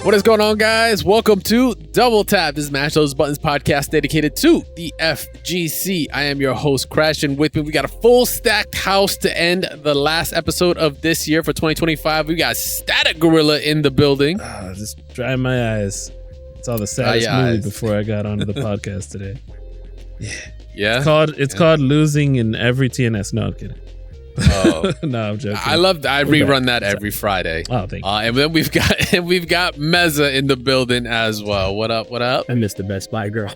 What is going on, guys? Welcome to Double Tap. This is Mash Those Buttons podcast dedicated to the FGC. I am your host, Crash, and with me, we got a full stacked house to end the last episode of this year for 2025. We got Static Gorilla in the building. Just drying my eyes. It's all the saddest movie before I got onto the podcast today. Yeah. It's called Losing in Every TNS. No, I'm kidding. Oh. No, I'm joking. I rerun that every Friday. Oh, thank you. And then we've got Meza in the building as well. What up? I missed the Best Buy girl.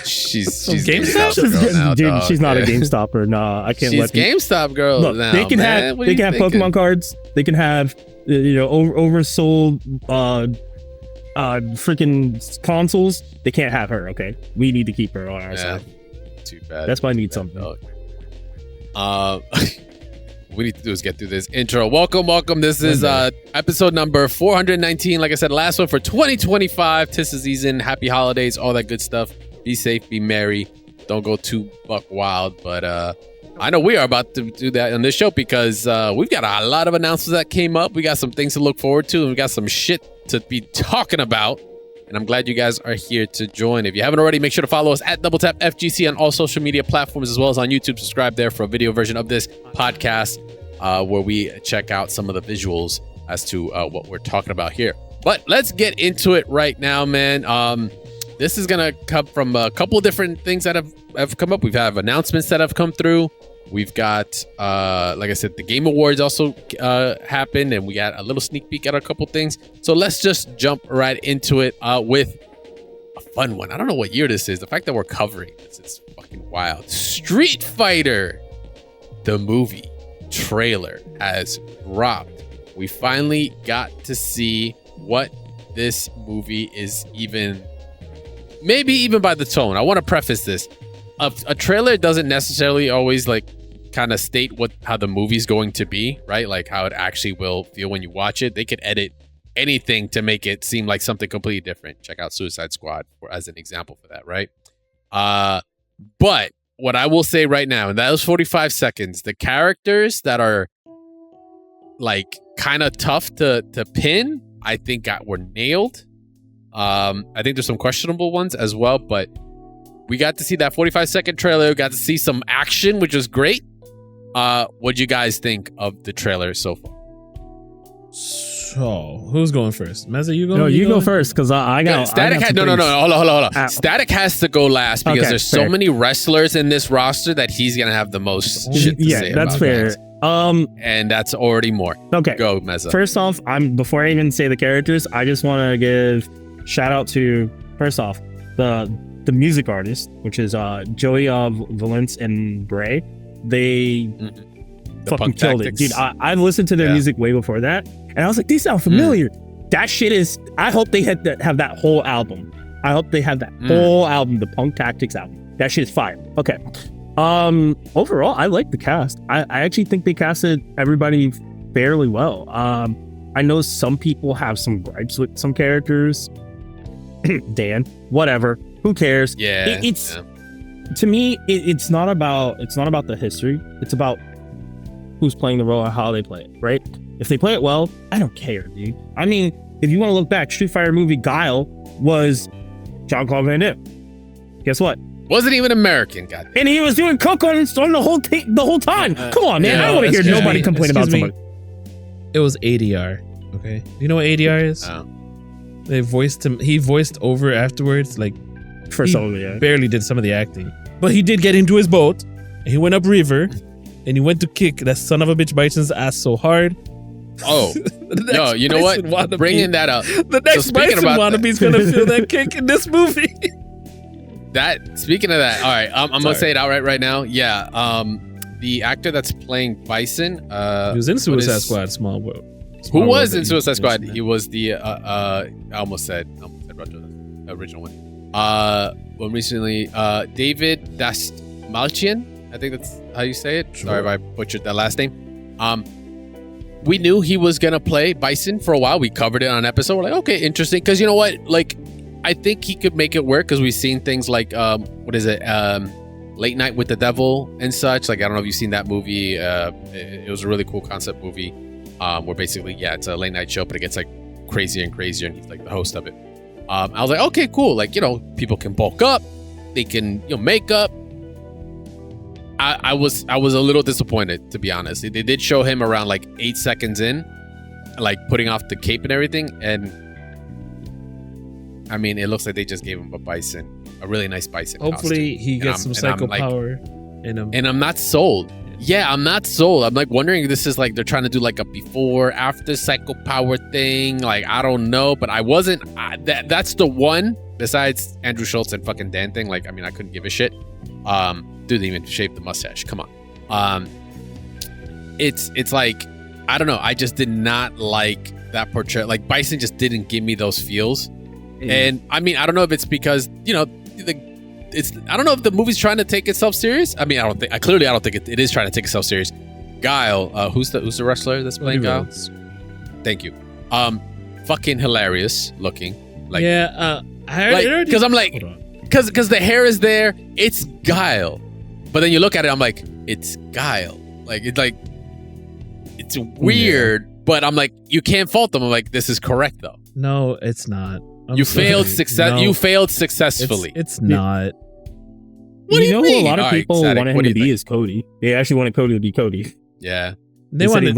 She's GameStop girl now, dude. She's not a GameStopper. No, I can't. She's GameStop girl. Look, now, they can have Pokemon cards. They can have oversold freaking consoles. They can't have her. Okay, we need to keep her on our side. Too bad. That's why I need something. We need to do is get through this intro. Welcome. This is episode number 419. Like I said, last one for 2025. 'Tis the season. Happy holidays. All that good stuff. Be safe. Be merry. Don't go too buck wild. But I know we are about to do that on this show because we've got a lot of announcements that came up. We got some things to look forward to, and we got some shit to be talking about. And I'm glad you guys are here to join. If you haven't already, make sure to follow us at Double Tap FGC on all social media platforms, as well as on YouTube. Subscribe there for a video version of this podcast where we check out some of the visuals as to what we're talking about here. But let's get into it right now, man. This is going to come from a couple of different things that have come up. We've had announcements that have come through. We've got, like I said, the Game Awards also happened, and we got a little sneak peek at a couple things. So let's just jump right into it with a fun one. I don't know what year this is. The fact that we're covering this is fucking wild. Street Fighter, the movie trailer has dropped. We finally got to see what this movie is maybe even by the tone. I want to preface this. A trailer doesn't necessarily always kind of state how the movie's going to be, right? Like how it actually will feel when you watch it. They could edit anything to make it seem like something completely different. Check out Suicide Squad as an example for that, right? But what I will say right now, in those 45 seconds, the characters that are kind of tough to pin, I think were nailed. I think there's some questionable ones as well, but we got to see that 45-second trailer. We got to see some action, which was great. What'd you guys think of the trailer so far? So, who's going first? Meza, you go? No, you go first, because I got... Static hold on. Static has to go last because there's so many wrestlers in this roster that he's going to have the most shit to say about. That's fair. And that's already more. Okay. Go, Meza. First off, before I even say the characters, I just want to give shout out to, first off, the music artist, which is Joey Valence and Bray. They fucking killed it, dude. I've listened to their music way before that, and I was like, these sound familiar. That shit is. I hope they have that whole album. I hope they have that whole album, the Punk Tactics album. That shit is fire. Okay. Overall, I like the cast. I actually think they casted everybody fairly well. I know some people have some gripes with some characters. Dan, whatever. Who cares? Yeah. To me, it's not about the history. It's about who's playing the role and how they play it, right? If they play it well, I don't care, dude. I mean, if you want to look back, Street Fighter movie Guile was Jean-Claude Van Damme. Guess what? Wasn't even American, goddamn. And he was doing coke on the whole time. Come on, man. I don't want to hear nobody complain about somebody. It was ADR. Okay. You know what ADR is? Oh. They voiced him. He voiced over afterwards. For some of it, barely did some of the acting, but he did get into his boat and he went up river and he went to kick that son of a bitch Bison's ass so hard. Oh, no, you know what? Bringing that up. The next Bison wannabe's gonna feel that kick in this movie. Speaking of that, all right, I'm gonna say it outright right now. Yeah, the actor that's playing Bison, he was in Suicide Squad. Small World. Who was in Suicide Squad? He was the I almost said the original one. Well, recently, David Dastmalchian, I think that's how you say it. Sure. Sorry if I butchered that last name. We knew he was gonna play Bison for a while. We covered it on an episode. We're like, okay, interesting, because you know what? I think he could make it work because we've seen things like Late Night with the Devil and such. I don't know if you've seen that movie. It was a really cool concept movie. where basically, it's a late night show, but it gets like crazier and crazier, and he's like the host of it. I was like, okay, cool. Like, people can bulk up, they can, make up. I was a little disappointed, to be honest. They did show him around like 8 seconds in, like putting off the cape and everything, and I mean, it looks like they just gave him a really nice bison. Hopefully, costume. he gets some psycho power in him. And I'm not sold. Yeah, I'm not sold. I'm like wondering if this is like they're trying to do like a before after psycho power thing. Like, I don't know, but I wasn't. That's the one besides Andrew Schultz and fucking Dan thing. Like, I mean, I couldn't give a shit. Dude didn't even shave the mustache. Come on. It's like, I don't know. I just did not like that portrayal. Like, Bison just didn't give me those feels. And I mean, I don't know if it's because I don't know if the movie's trying to take itself serious. I mean, I don't think it is trying to take itself serious. Guile, who's the wrestler that's playing Guile? Thank you. Fucking hilarious looking. Like, because I'm like, because the hair is there, it's Guile. But then you look at it, I'm like, it's Guile. Like, it's weird. But I'm like, you can't fault them. I'm like, this is correct though. No, it's not. You failed successfully. It's not. Who a lot of people wanted him to be is Cody. They actually wanted Cody to be Cody. Yeah. They wanted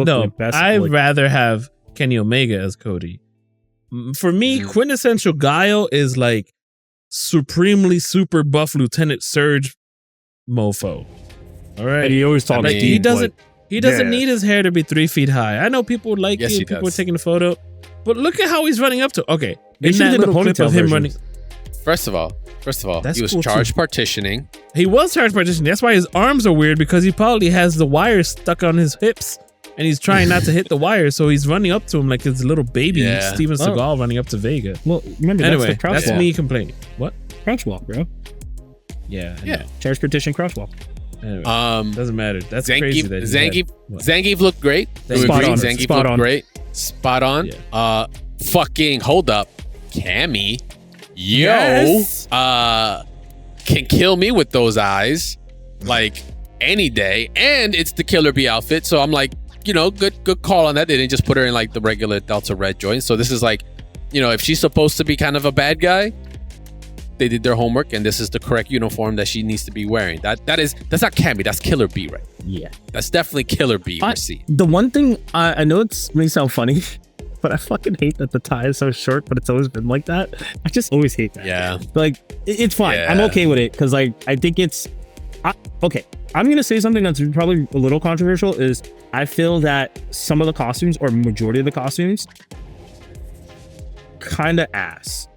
I'd rather have Kenny Omega as Cody. For me, quintessential Guile is like supremely super buff Lieutenant Surge mofo. All right. And he always talks. Like, he doesn't need his hair to be 3 feet high. I know people would like it. People are taking a photo. But look at how he's running up to. Okay. They should have the clip of him running. First of all, he was charged partitioning. He was charged partitioning. That's why his arms are weird, because he probably has the wires stuck on his hips and he's trying not to hit the wire. So he's running up to him like his little baby Steven Seagal running up to Vega. Well, remember, anyway, that's me complaining. What? Crouch walk, bro. Yeah. Charged partition crouch walk. Anyway, doesn't matter. That's crazy. That Zangief looked great. Zangief looked great. Spot on. Yeah. Fucking hold up. Cammy. Can kill me with those eyes like any day, and it's the Killer Bee outfit, so I'm like, good call on that. They didn't just put her in like the regular Delta Red joints. So this is like, if she's supposed to be kind of a bad guy, they did their homework, and this is the correct uniform that she needs to be wearing. That's not Cammy, that's Killer Bee, right? Yeah, that's definitely Killer Bee. We're seeing. The one thing I know it may sound funny, but I fucking hate that the tie is so short, but it's always been like that. I just always hate that. Yeah. Like, it's fine. Yeah. I'm okay with it, because I think it's... okay, I'm going to say something that's probably a little controversial, is I feel that some of the costumes, or majority of the costumes, kind of ass.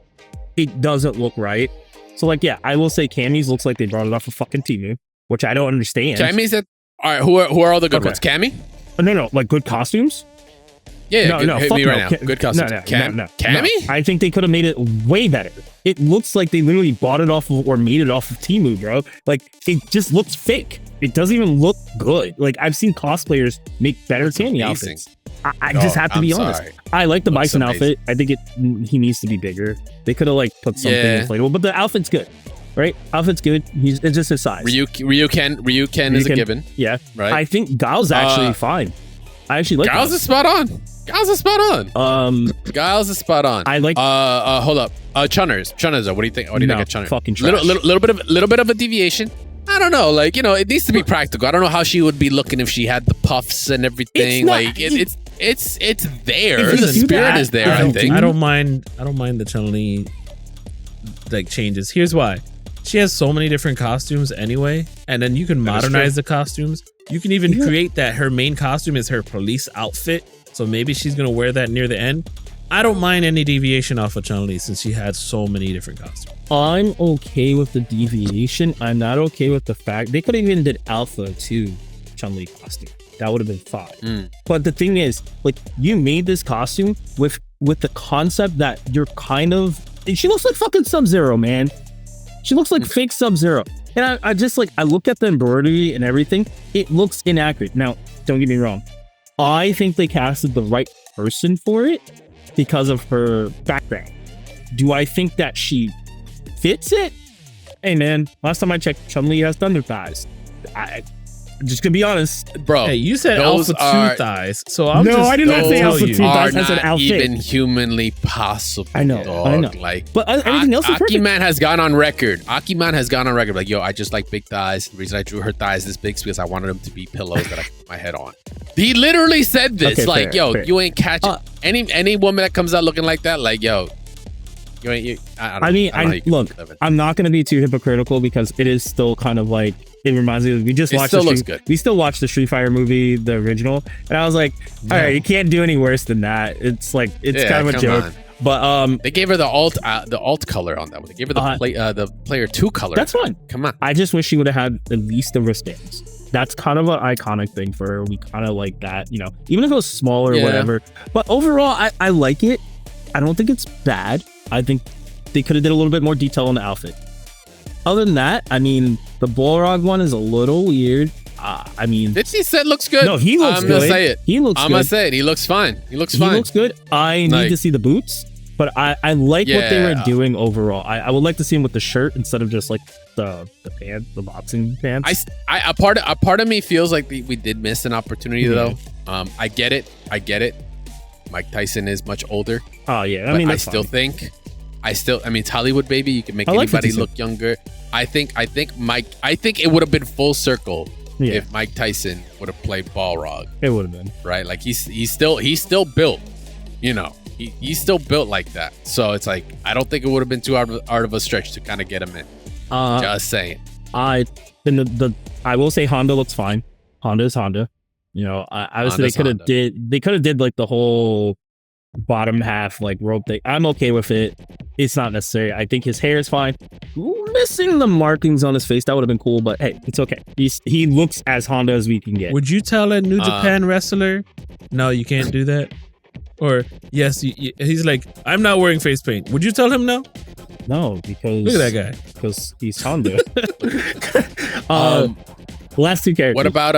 It doesn't look right. So, like, yeah, I will say Cammy's looks like they brought it off of fucking TV, which I don't understand. Cammy's at... All right, who are all the good ones? Cammy? No, like good costumes? Yeah, hit me right now. Good costumes. No. Cammy? I think they could have made it way better. It looks like they literally bought it off of, or made it off of Temu, bro. Like, it just looks fake. It doesn't even look good. Like, I've seen cosplayers make better Cammy outfits. I just have to be honest. I like the Bison outfit. I think he needs to be bigger. They could have like put something inflatable, but the outfit's good. Right? Outfit's good. It's just his size. Ryuken is a given. Yeah. Right. I think Guile's actually fine. I actually like Giles is spot on. Giles is spot on. I like. Hold up. Chunners. What do you think? What do you think of Chunner? Fucking trash. Little bit of a deviation. I don't know. Like, it needs to be practical. I don't know how she would be looking if she had the puffs and everything. It's there. The spirit is there. I think. I don't mind the Chun-Li like changes. Here's why. She has so many different costumes anyway, and then you can modernize the costumes. You can even create that her main costume is her police outfit, so maybe she's gonna wear that near the end. I don't mind any deviation off of Chun-Li since she had so many different costumes. I'm okay with the deviation. I'm not okay with the fact they could have even did Alpha to Chun-Li costume. That would have been fine. But the thing is, like, you made this costume with the concept that you're kind of... She looks like fucking Sub-Zero, man. She looks like fake Sub-Zero. And I just, like, I look at the embroidery and everything. It looks inaccurate. Now, don't get me wrong. I think they casted the right person for it because of her background. Do I think that she fits it? Hey, man, last time I checked, Chun-Li has Thunder thighs. just gonna be honest. Bro, Hey, you said those alpha 2 thighs, so I'm No, just I did not say tell alpha you. 2 are thighs. I said not outfit. even humanly possible. I know, dog. I know. Like, But everything else is perfect. Akiman has gone on record. Akiman has gone on record like, yo, I just like big thighs. The reason I drew her thighs this big is because I wanted them to be pillows that I put my head on. He literally said this. Okay, like, fair, yo, fair. you ain't catching any woman that comes out looking like that. Like, yo, you ain't. I mean, look, I'm not gonna be too hypocritical because it is still kind of like, it reminds me of, we just It watched still looks good. We still watched the Street Fighter movie, the original, and I was like, all right, you can't do any worse than that. It's like, it's kind of a joke. On. But they gave her the alt color on that one. They gave her the player 2 color. That's fine. Come on. I just wish she would have had at least the wristbands. That's kind of an iconic thing for her. We kind of like that, you know, even if it was smaller or whatever. But overall, I like it. I don't think it's bad. I think they could have did a little bit more detail on the outfit. Other than that, I mean, the Balrog one is a little weird. I mean, He said looks good. no, he looks I'm good. gonna say it. He looks I'm good. gonna say it. He looks fine. He looks fine. He looks good. I need to see the boots, but I like what they were doing overall. I would like to see him with the shirt instead of just like the pants, the boxing pants. A part of me feels like we did miss an opportunity though. I get it. Mike Tyson is much older. Oh yeah, I but mean, I mean, it's Hollywood, baby. You can make anybody look younger. I think it would have been full circle if Mike Tyson would have played Balrog. It would have been, right. Like he's still built. You know, he's still built like that. So it's like I don't think it would have been too out of a stretch to kind of get him in. Just saying. I will say Honda looks fine. Honda is Honda. You know, obviously they could have did like the whole bottom half like rope thing. I'm okay with it. It's not necessary. I think his hair is fine. Missing the markings on his face, that would have been cool, but hey, it's okay. He looks as Honda as we can get. Would you tell a New Japan wrestler, no, you can't do that? Or yes, he's like, I'm not wearing face paint. Would you tell him no? No, because look at that guy. Because he's Honda. Last 2 characters. What about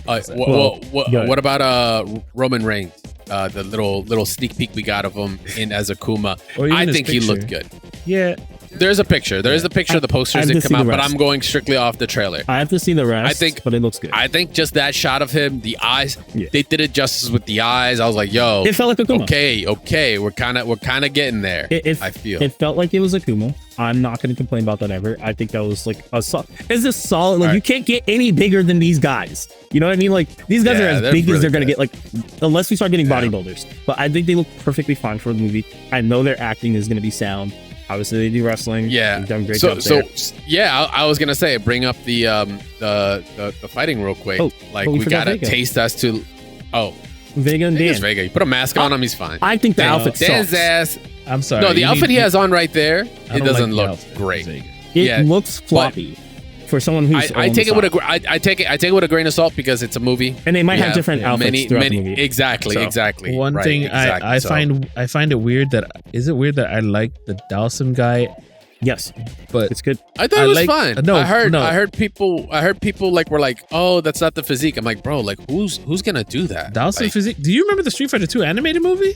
what about Roman Reigns? The little sneak peek we got of him in as Akuma. I think he looked good. Yeah. There's a picture. There's the picture of the posters that come out, but I'm going strictly off the trailer. I have to see the rest. But it looks good. I think just that shot of him, the eyes, they did it justice with the eyes. I was like, yo, it felt like Akuma. Okay, we're kind of getting there. I feel it felt like it was Akuma. I'm not going to complain about that ever. I think that was like it's a solid. Like you can't get any bigger than these guys. You know what I mean? Like these guys are as big as they're going to get. Like unless we start getting bodybuilders. But I think they look perfectly fine for the movie. I know their acting is going to be sound. Obviously, they do wrestling. Yeah, they've done great job there. I was gonna say, bring up the fighting real quick. We got a taste as to. Vega and Dan. Vega. You put a mask on him, he's fine. I think the outfit Dan's sucks. ass. I'm sorry. No, the outfit he has on right there, it doesn't look great. It looks floppy. For someone who's I take it with a grain of salt because it's a movie, and they might have different outfits throughout the movie. Exactly. One thing I find it weird that I like the Dawson guy. Yes, but it's good. I thought it was fine. No, I heard people like were like, oh, that's not the physique. I'm like, bro, like who's gonna do that? Dawson physique. Do you remember the Street Fighter 2 animated movie?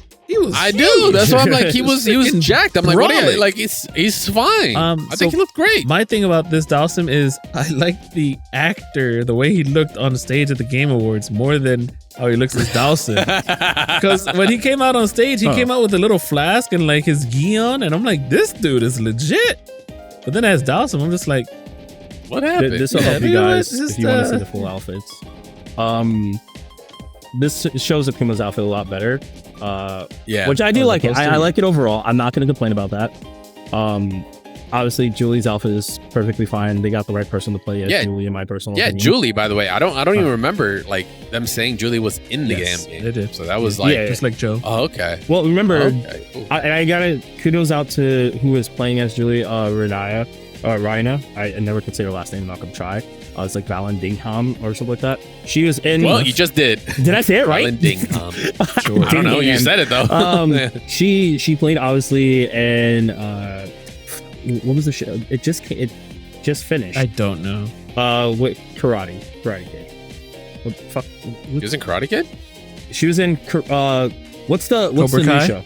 I do. That's why I'm like, he was jacked. I'm like, what are you, like he's fine. I think he looked great. My thing about this Dawson is I like the actor, the way he looked on stage at the Game Awards more than how he looks as Dawson. Because when he came out on stage, he came out with a little flask and like his gi on, and I'm like, this dude is legit. But then as Dawson, I'm just like, what happened? This will help you guys if you want to see the full outfits. This shows Akuma's outfit a lot better. Which I do like it. I like it overall. I'm not going to complain about that. Obviously, Julie's outfit is perfectly fine. They got the right person to play as Julie, in my personal opinion. Julie, by the way. I don't even remember like them saying Julie was in the game. They did. So that was like just like Joe. Oh, okay. Well, remember, cool. I gotta kudos out to who was playing as Julie, Raina. I never could say her last name. I'm not gonna try. It's like Valendingham or something like that. She was in. Well, you just did. Did I say it right? Valendingham. Sure. I don't know. You said it though. She played obviously in what was the show? It just finished. I don't know. What Karate Kid. What the fuck? She was in Karate Kid. She was in what's the new show?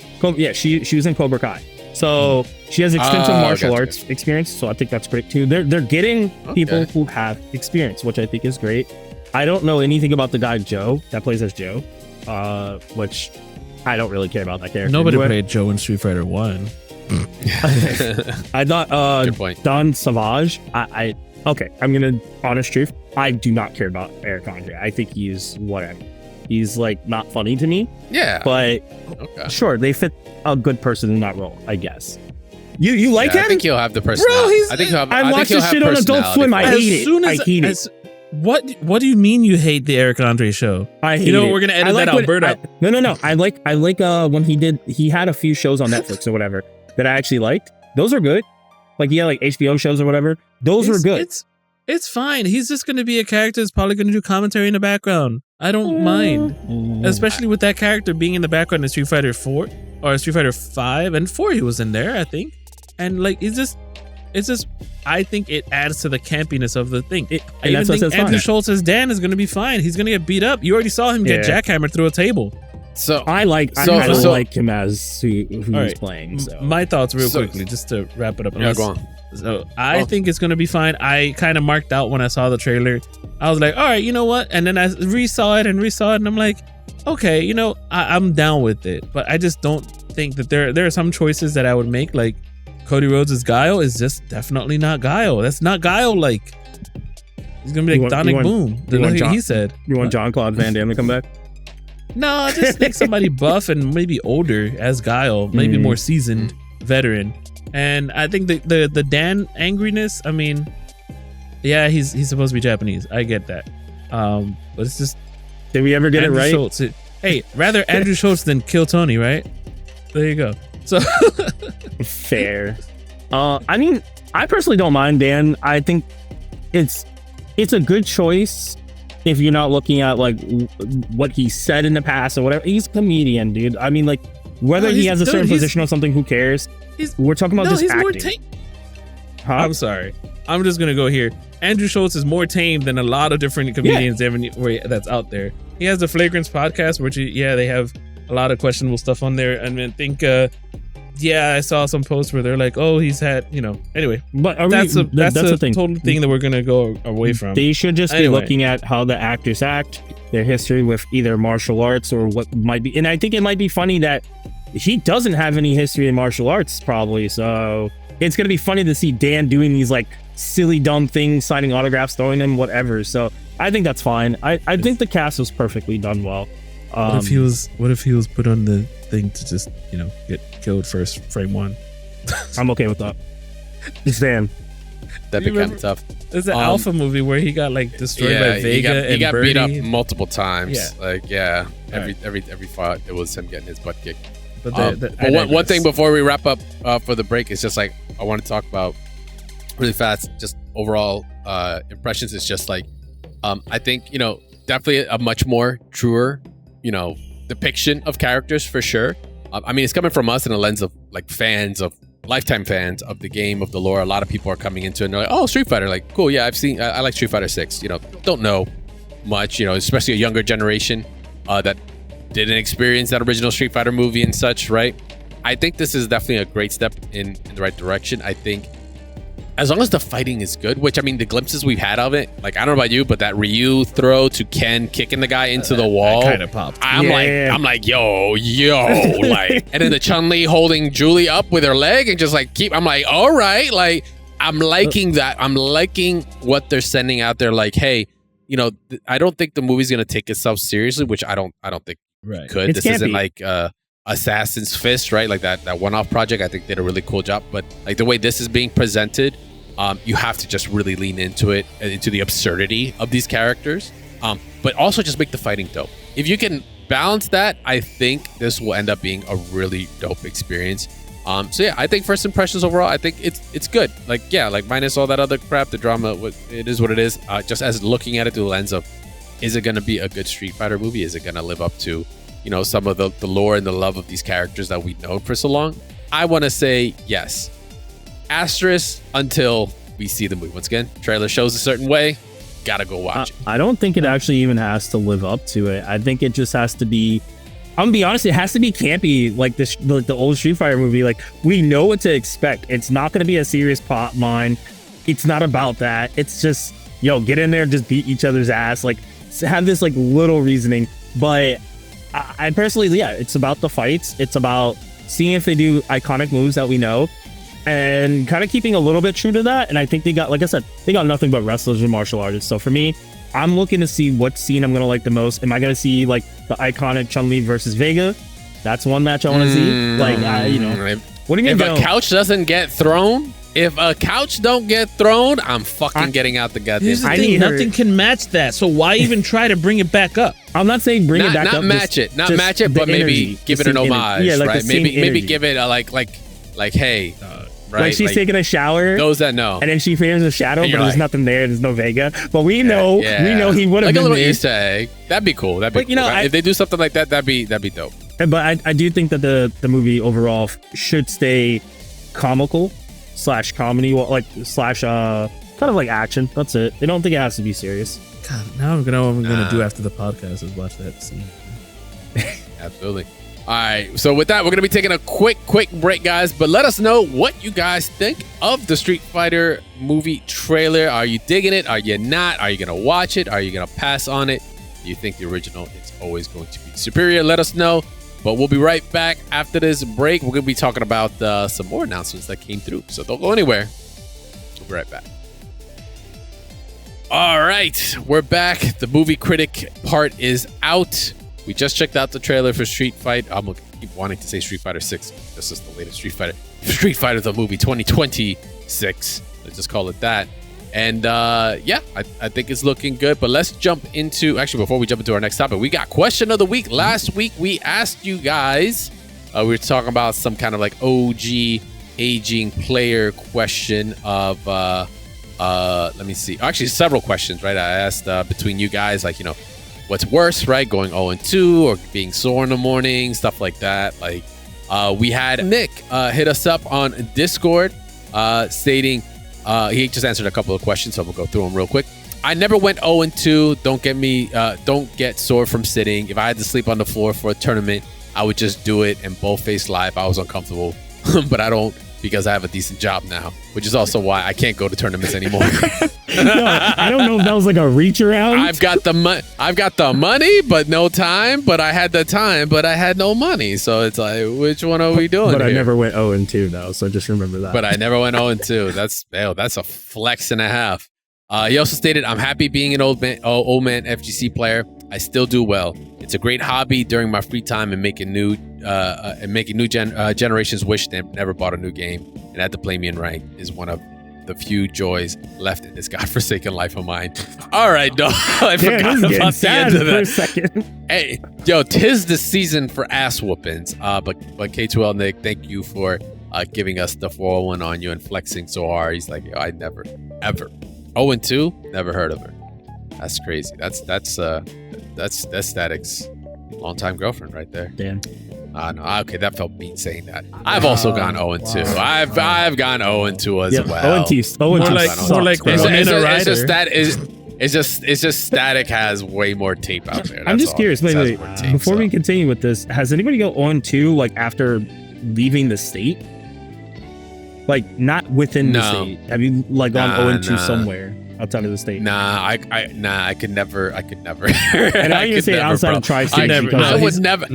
She was in Cobra Kai. So she has extensive martial arts experience. So I think that's great too. They're getting people who have experience, which I think is great. I don't know anything about the guy Joe that plays as Joe, which I don't really care about that character. Nobody played Joe in Street Fighter 1. I thought Good point. Don Savage. Okay, I'm gonna honest truth. I do not care about Eric Andre. I think he's whatever. He's like not funny to me. Yeah. But sure, they fit a good person in that role, I guess. You like him? I think he'll have the personality. Bro, I think he'll have. I watched this shit on Adult Swim. I hate it. I hate it. What do you mean you hate the Eric Andre show? I hate it. We're gonna edit that out. Bird up. No. I like when he had a few shows on Netflix or whatever that I actually liked. Those are good. Like he had like HBO shows or whatever. Those were good. It's fine. He's just gonna be a character that's probably gonna do commentary in the background. I don't mind, especially with that character being in the background in Street Fighter 4 or Street Fighter 5 and 4. He was in there, I think, and like it's just. I think it adds to the campiness of the thing. I even think Andrew Schultz as Dan is going to be fine. He's going to get beat up. You already saw him get jackhammered through a table. So I like him as who he's playing. So. My thoughts real quickly, just to wrap it up. Yeah, go on. So I think it's going to be fine. I kind of marked out when I saw the trailer. I was like, all right, you know what? And then I resaw it, and I'm like, okay, you know, I'm down with it. But I just don't think that there are some choices that I would make, like Cody Rhodes' Guile is just definitely not Guile. That's not Guile-like. He's gonna be like Sonic Boom. He said. You want Jean-Claude Van Damme to come back? No, I just think somebody buff and maybe older as Guile, maybe more seasoned veteran. And I think the Dan angriness. I mean, yeah, he's supposed to be Japanese. I get that. But it's just. Did we ever get Andrew it right? Schultz, hey, rather Andrew Schultz than Kill Tony, right? There you go. So fair. I mean, I personally don't mind Dan. I think it's a good choice if you're not looking at like what he said in the past or whatever. He's a comedian, dude. I mean, like whether he has a certain position or something, who cares? We're talking about just acting. I'm sorry. I'm just gonna go here. Andrew Schultz is more tame than a lot of different comedians that's out there. He has the Flagrance podcast, which they have a lot of questionable stuff on there, and I think I saw some posts where they're like, oh, he's had, anyway, but that's a total thing that we're gonna go away from. They should just be looking at how the actors act, their history with either martial arts or what might be, and I think it might be funny that he doesn't have any history in martial arts probably, so it's gonna be funny to see Dan doing these like silly dumb things, signing autographs, throwing them, whatever. So I think that's fine. I think the cast was perfectly done well. What if he was put on the thing to just get killed first frame one? I'm okay with that. Just Dan. That'd be kind of tough. There's an Alpha movie where he got like destroyed by Vega. He got Birdie. beat up multiple times. Every fight it was him getting his butt kicked. But one thing before we wrap up for the break is just like I want to talk about really fast, just overall impressions. It's just like I think definitely a much more truer depiction of characters for sure. I mean, it's coming from us in a lens of like lifetime fans of the game, of the lore. A lot of people are coming into it and they're like, oh, Street Fighter, like cool, yeah, I like Street Fighter 6. Don't know much, especially a younger generation that didn't experience that original Street Fighter movie and such, right? I think this is definitely a great step in the right direction. I think as long as the fighting is good, which I mean, the glimpses we've had of it, like I don't know about you, but that Ryu throw to Ken kicking the guy into the wall, kind of popped. I'm like, yo, like, and then the Chun-Li holding Julie up with her leg and just like I'm like, all right, like I'm liking that. I'm liking what they're sending out there. Like, hey, I don't think the movie's gonna take itself seriously, which I don't think it could. This isn't like Assassin's Fist, right? Like that one-off project, I think did a really cool job. But like the way this is being presented, you have to just really lean into it, into the absurdity of these characters, but also just make the fighting dope. If you can balance that, I think this will end up being a really dope experience. So yeah, I think first impressions overall, I think it's good. Like minus all that other crap, the drama, it is what it is. Just as looking at it through the lens of, is it going to be a good Street Fighter movie? Is it going to live up to some of the lore and the love of these characters that we've known for so long? I want to say yes. Asterisk until we see the movie. Once again, trailer shows a certain way. Gotta go watch it. I don't think it actually even has to live up to it. I think it just has to be, I'm gonna be honest, it has to be campy like the old Street Fighter movie. Like we know what to expect. It's not gonna be a serious plot line. It's not about that. It's just, get in there, just beat each other's ass. Like have this like little reasoning, but I personally, yeah, it's about the fights. It's about seeing if they do iconic moves that we know, and kind of keeping a little bit true to that. And I think they got, like I said, they got nothing but wrestlers and martial artists. So for me, I'm looking to see what scene I'm gonna like the most. Am I gonna see like the iconic Chun-Li versus Vega? That's one match I want to see. Like, what do you mean? If a couch doesn't get thrown, if a couch don't get thrown, I'm fucking getting out the goddamn. Here's the thing, nothing can match that. So why even try to bring it back up? I'm not saying bring it back up. Not match it, but maybe give it an homage. Yeah, like right? Maybe give it a like hey. Right? Like she's taking a shower. Those that know. And then she fears a shadow, but there's nothing there. There's no Vega. But we know he would have been like a little there. Easter egg. That'd be cool. That'd be cool. If they do something like that, that'd be dope. But I do think that the movie overall should stay comical / comedy, kind of like action. That's it. I don't think it has to be serious. God, now I'm gonna do after the podcast is watch that scene. Absolutely. All right, so with that, we're going to be taking a quick break, guys. But let us know what you guys think of the Street Fighter movie trailer. Are you digging it? Are you not? Are you going to watch it? Are you going to pass on it? Do you think the original is always going to be superior? Let us know. But we'll be right back after this break. We're going to be talking about some more announcements that came through. So don't go anywhere. We'll be right back. All right, we're back. The movie critic part is out. We just checked out the trailer for Street Fighter. I'm going to keep wanting to say Street Fighter 6. This is the latest Street Fighter. Street Fighter the movie 2026. Let's just call it that. And I think it's looking good. But let's jump into, actually, before we jump into our next topic, we got question of the week. Last week, we asked you guys, we were talking about some kind of like OG aging player question of, let me see. Actually, several questions, right? I asked between you guys, like, what's worse, right? Going 0-2 or being sore in the morning, stuff like that. Like, we had Nick hit us up on Discord stating, he just answered a couple of questions, so we'll go through them real quick. I never went 0-2. Don't get sore from sitting. If I had to sleep on the floor for a tournament, I would just do it and both face live. I was uncomfortable, but I don't, because I have a decent job now, which is also why I can't go to tournaments anymore. I don't know if that was like a reach around. I've got the money, but no time. But I had the time, but I had no money. So it's like, which one are we doing? But here? I never went 0-2 though, so just remember that. But I never went 0-2. That's a flex and a half. He also stated, I'm happy being an old man FGC player. I still do well. It's a great hobby during my free time and making new generations wish they never bought a new game and had to play me in rank is one of the few joys left in this godforsaken life of mine. All right, dog. I forgot about the end of that. For a second. Hey, yo, 'tis the season for ass whoopings. But K2L Nick, thank you for giving us the 401 on you and flexing so hard. He's like, yo, I never, ever. 0-2, never heard of her. That's crazy. That's Static's longtime girlfriend right there. Damn. No, okay, that felt mean saying that. I've also gone 0-2. Wow. I've gone 0-2 as well. 0-2. More like it's just Static has way more tape out there. I'm just curious. Wait. Before we continue with this, has anybody go 0-2 like after leaving the state? Like not within the state. Have you like gone 0-2 somewhere outside of the state? I could never. And I even say outside of tri-state. I would never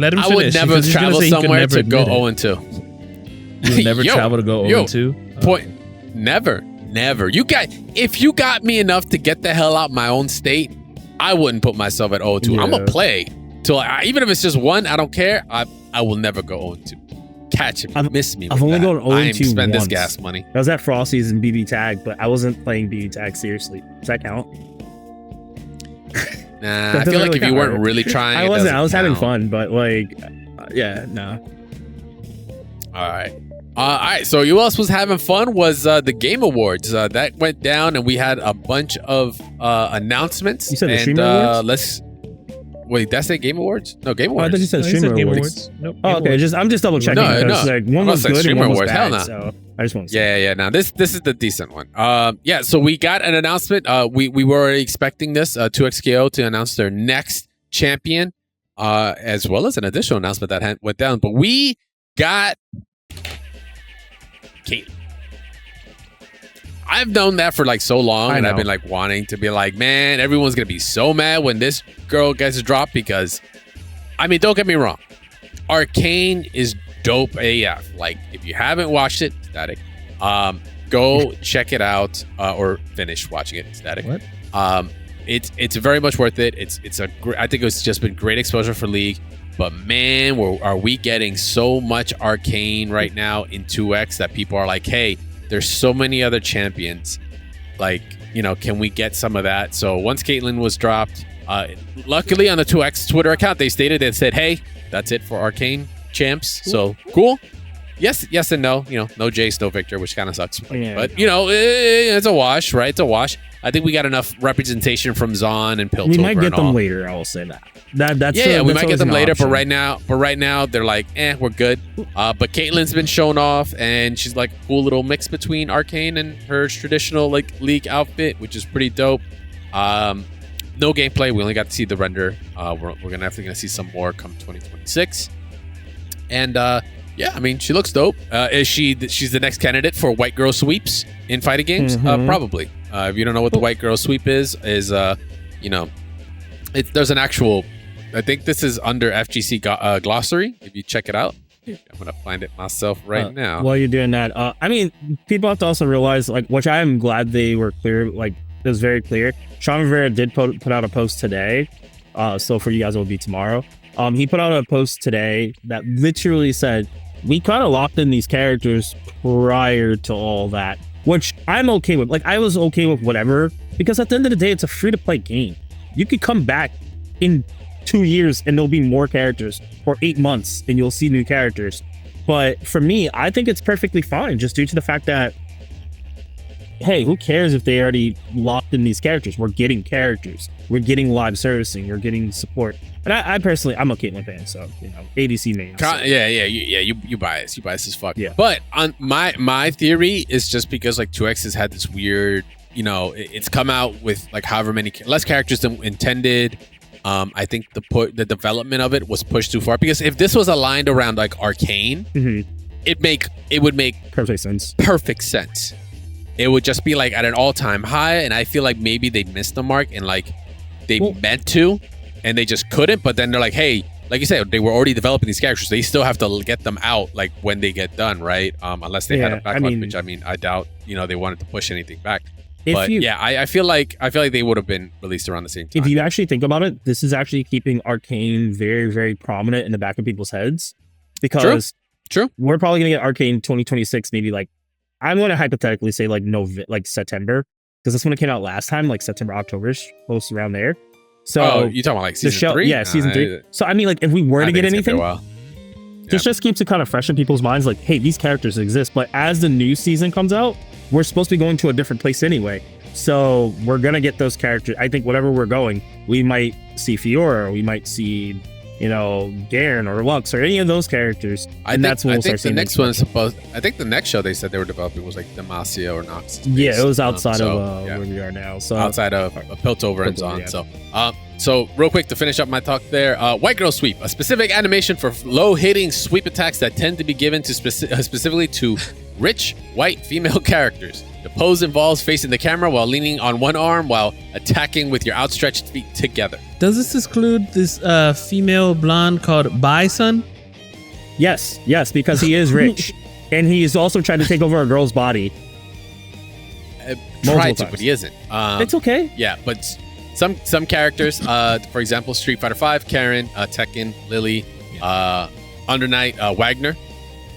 travel somewhere to go 0-2. You would never travel to go 0-2? Point. Never. If you got me enough to get the hell out my own state, I wouldn't put myself at 0-2. Yeah. I'm gonna play till even if it's just one, I don't care. I will never go 0-2. Catch it, miss me. I've only gone 0-2 I ain't spend once. This gas money. I was at Frosty's and BB Tag, but I wasn't playing BB Tag seriously. Does that count? Nah, I feel like if you weren't really trying, I wasn't. I was having fun, but like, yeah, no. All right. So you else was having fun was the Game Awards that went down, and we had a bunch of announcements. You said the Streamer Awards? Wait, did I say Game Awards? No, Game Awards. I thought you said Streamer Awards. Nope. Oh, okay. I'm just double checking because like one was good and one was bad. So I just want to say. Yeah. Now this is the decent one. So we got an announcement. We were already expecting this 2XKO to announce their next champion, as well as an additional announcement that went down. But we got Caitlyn. I've known that for like so long, and I've know. been like wanting to be like, man, everyone's gonna be so mad when this girl gets dropped because, I mean, don't get me wrong, Arcane is dope AF. Like, if you haven't watched it, Static, go check it out or finish watching it, Static. What? It's very much worth it. I think it's just been great exposure for League. But man, are we getting so much Arcane right now in 2X that people are like, hey, there's so many other champions. Like, you know, can we get some of that? So once Caitlyn was dropped, luckily on the 2X Twitter account, they said, hey, that's it for Arcane champs. So cool. Yes and no. You know, no Jace, no Victor, which kind of sucks. Yeah. But, you know, it's a wash, right? It's a wash. I think we got enough representation from Zon and Piltover. We might get and them all. later. I will say that. That's we might get them later. option. But right now, they're like, we're good. But Caitlyn's been shown off, and she's like a cool little mix between Arcane and her traditional like League outfit, which is pretty dope. No gameplay. We only got to see the render. We're gonna see some more come 2026. And yeah, I mean, she looks dope. She's the next candidate for white girl sweeps in fighting games? Probably. If you don't know what the white girl sweep is you know, there's an actual. I think this is under FGC glossary. If you check it out, I'm gonna find it myself right now. While you're doing that, I mean, people have to also realize, like, which I am glad they were clear. Like, it was very clear. Sean Rivera did put out a post today. So for you guys, it will be tomorrow. He put out a post today that literally said, we kind of locked in these characters prior to all that, which I'm okay with. Like, I was okay with whatever, because at the end of the day, it's a free-to-play game. You could come back in 2 years and there'll be more characters, or 8 months and you'll see new characters. But for me, I think it's perfectly fine, just due to the fact that, hey, who cares if they already locked in these characters? We're getting characters. We're getting live servicing. We're getting support. And I personally, I'm a Caitlyn fan, so, you know, ADC main. So. You bias. You bias as fuck. Yeah. But on my theory is just because like 2X has had this weird, you know, it's come out with like however many less characters than intended. I think the development of it was pushed too far, because if this was aligned around like Arcane, it would make perfect sense. It would just be like at an all-time high, and I feel like maybe they missed the mark, and like they meant to and they just couldn't. But then they're like, hey, like you said, they were already developing these characters. They still have to get them out like when they get done, right? Unless they had a backlog, which I mean, I doubt, you know, they wanted to push anything back. But I feel like they would have been released around the same time. If you actually think about it, this is actually keeping Arcane very, very prominent in the back of people's heads, because True. We're probably gonna get Arcane 2026, maybe like, I'm going to hypothetically say like September, because that's when it came out last time, like September, Octoberish, close around there. So you talking about like season 3? Yeah, season 3. So I mean, like, if we were to get anything, this just keeps it kind of fresh in people's minds. Like, hey, these characters exist. But as the new season comes out, we're supposed to be going to a different place anyway. So we're gonna get those characters. I think whatever we're going, we might see Fiora, or we might see, you know, Garen or Lux or any of those characters. That's when we'll start seeing the next one is supposed. I think the next show they said they were developing was like Demacia or Nox. Yeah, it was outside of where we are now. So outside of Piltover and Zon. Yeah. So real quick to finish up my talk there, White Girl Sweep, a specific animation for low-hitting sweep attacks that tend to be given to specifically to rich white female characters. The pose involves facing the camera while leaning on one arm while attacking with your outstretched feet together. Does this exclude this female blonde called Bison? Yes, because he is rich. And he's also trying to take over a girl's body. Tried to, but he isn't. It's okay. Yeah, but some characters, for example, Street Fighter V, Karen, Tekken, Lily, Under Night, Wagner,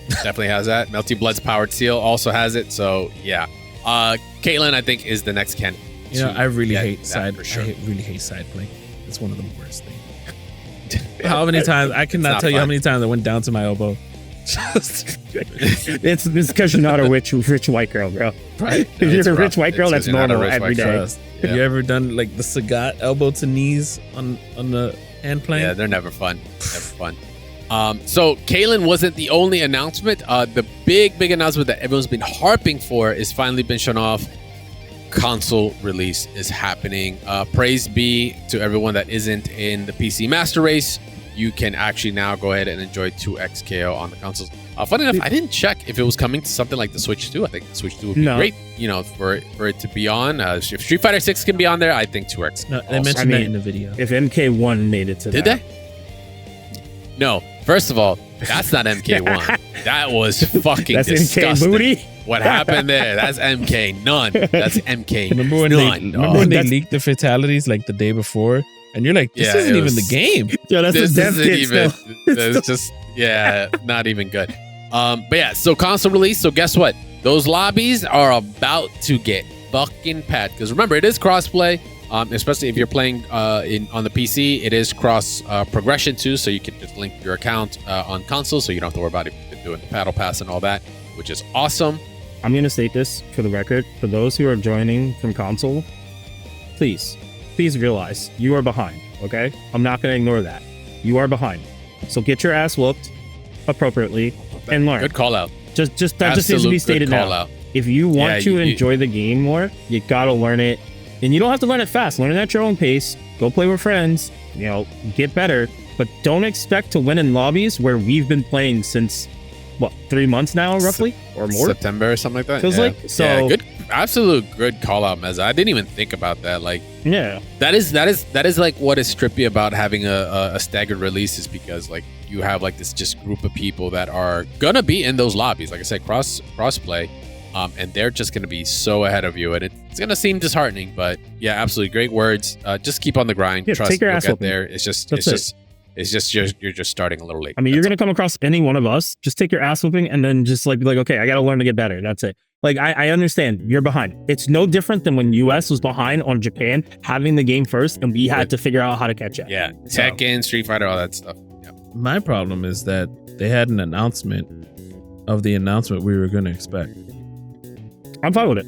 definitely has that. Melty Blood's Powered Seal also has it. So yeah, Caitlyn, I think, is the next candidate. You know, I really hate side. For sure. I really hate side play. It's one of the worst things. How many times I cannot tell you how many times I went down to my elbow. It's because you're not a rich white girl, bro. Right? If you're a rich white girl, that's normal every day. Yeah. Have you ever done like the Sagat elbow to knees on the hand plane? Yeah, they're never fun. So Caitlyn wasn't the only announcement. The big announcement that everyone's been harping for is finally been shown off. Console release is happening. Praise be to everyone that isn't in the PC Master Race. you can actually now go ahead and enjoy 2x KO on the consoles. Funny enough, I didn't check if it was coming to something like the Switch 2. I think the Switch 2 would be great, for it to be on. If Street Fighter 6 can be on there, I think 2x. No, they mentioned that in the video. If MK1 made it to Did they? No. First of all, that's not MK1. That was fucking that's disgusting. MK booty? What happened there? That's MK none. That's MK Remember when none. they leaked the fatalities like the day before? And you're like, this isn't even the game. Yo, that's this a dev isn't kit even. still. It's just not even good. But yeah, so console release. So guess what? Those lobbies are about to get fucking packed. Because remember, it is crossplay. Especially if you're playing on the PC, it is cross progression too. So you can just link your account on console, so you don't have to worry about it doing the paddle pass and all that, which is awesome. I'm going to state this for the record. For those who are joining from console, please realize you are behind, okay? I'm not going to ignore that. You are behind. So get your ass whooped appropriately and learn. Good call out. Just that just needs to be stated now. Out. If you want to enjoy the game more, you got to learn it. And you don't have to learn it fast. Learn it at your own pace. Go play with friends. Get better. But don't expect to win in lobbies where we've been playing since, 3 months now, roughly? Or more? September or something like that. Feels like. So, yeah, good. Absolute good call out, Meza. I didn't even think about that. Like, yeah, that is like what is trippy about having a staggered release, is because like you have like this just group of people that are gonna be in those lobbies. Like I said, cross play. And they're just going to be so ahead of you, and it's going to seem disheartening. But yeah, absolutely great words. Just keep on the grind. Yeah, trust take your you'll ass get there. It's just you're just starting a little late. I mean, you're going to come across any one of us. Just take your ass whooping, and then just be like, okay, I got to learn to get better. That's it. Like I understand you're behind. It's no different than when US was behind on Japan having the game first, and we had to figure out how to catch up. Yeah, Tekken, Street Fighter, all that stuff. Yeah. My problem is that they had an announcement of the announcement we were going to expect. I'm fine with it.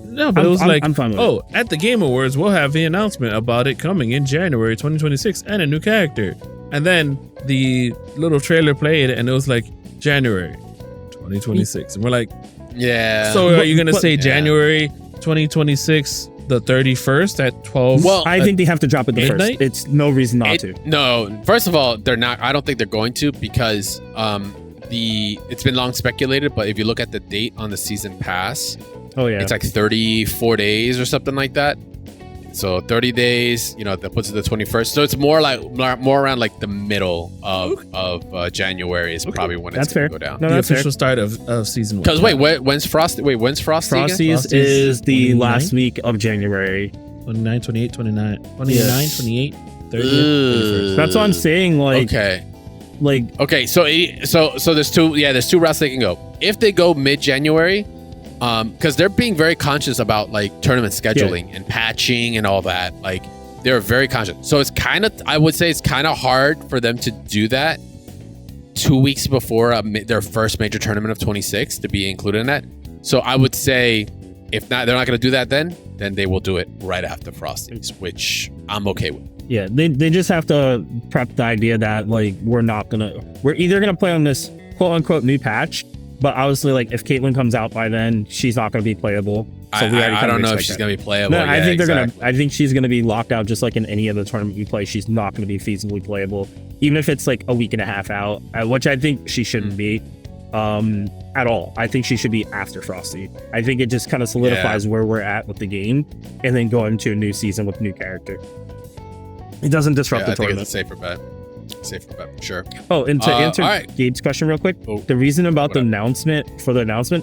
No, but it was I'm fine with it. At the Game Awards, we'll have the announcement about it coming in January 2026 and a new character. And then the little trailer played, and it was like January 2026. And we're like, yeah. So are you going to say January 2026, the 31st at 12? Well, I think they have to drop it the midnight? first. It's no reason not to. No, first of all, they're not. I don't think they're going to, because it's been long speculated, but if you look at the date on the season pass, it's like 34 days or something like that. So 30 days, that puts it the 21st. So it's more around like the middle of January is probably when it's going to go down. No, the official start of season 1. Because when's Frosty? When's Frosty? Frosties is the last week of January. 29, 28, 29, 28, 30. 31st. That's what I'm saying. Like, okay, so there's two routes they can go. If they go mid-January, because they're being very conscious about like tournament scheduling and patching and all that. Like, they're very conscious. So I would say it's kind of hard for them to do that 2 weeks before their first major tournament of 26 to be included in that. So I would say, if not, they're not going to do that then they will do it right after Frosties, which I'm okay with. Yeah, they just have to prep the idea that like we're either gonna play on this quote unquote new patch, but obviously like if Caitlyn comes out by then, she's not gonna be playable. So I don't know if she's gonna be playable. No, I think I think she's gonna be locked out just like in any other tournament you play. She's not gonna be feasibly playable, even if it's like a week and a half out, which I think she shouldn't be at all. I think she should be after Frosty. I think it just kind of solidifies where we're at with the game, and then go into a new season with a new character. It doesn't disrupt the tournament. I think it's a safer bet, sure. Oh, and to answer Gabe's question real quick, the reason about the announcement,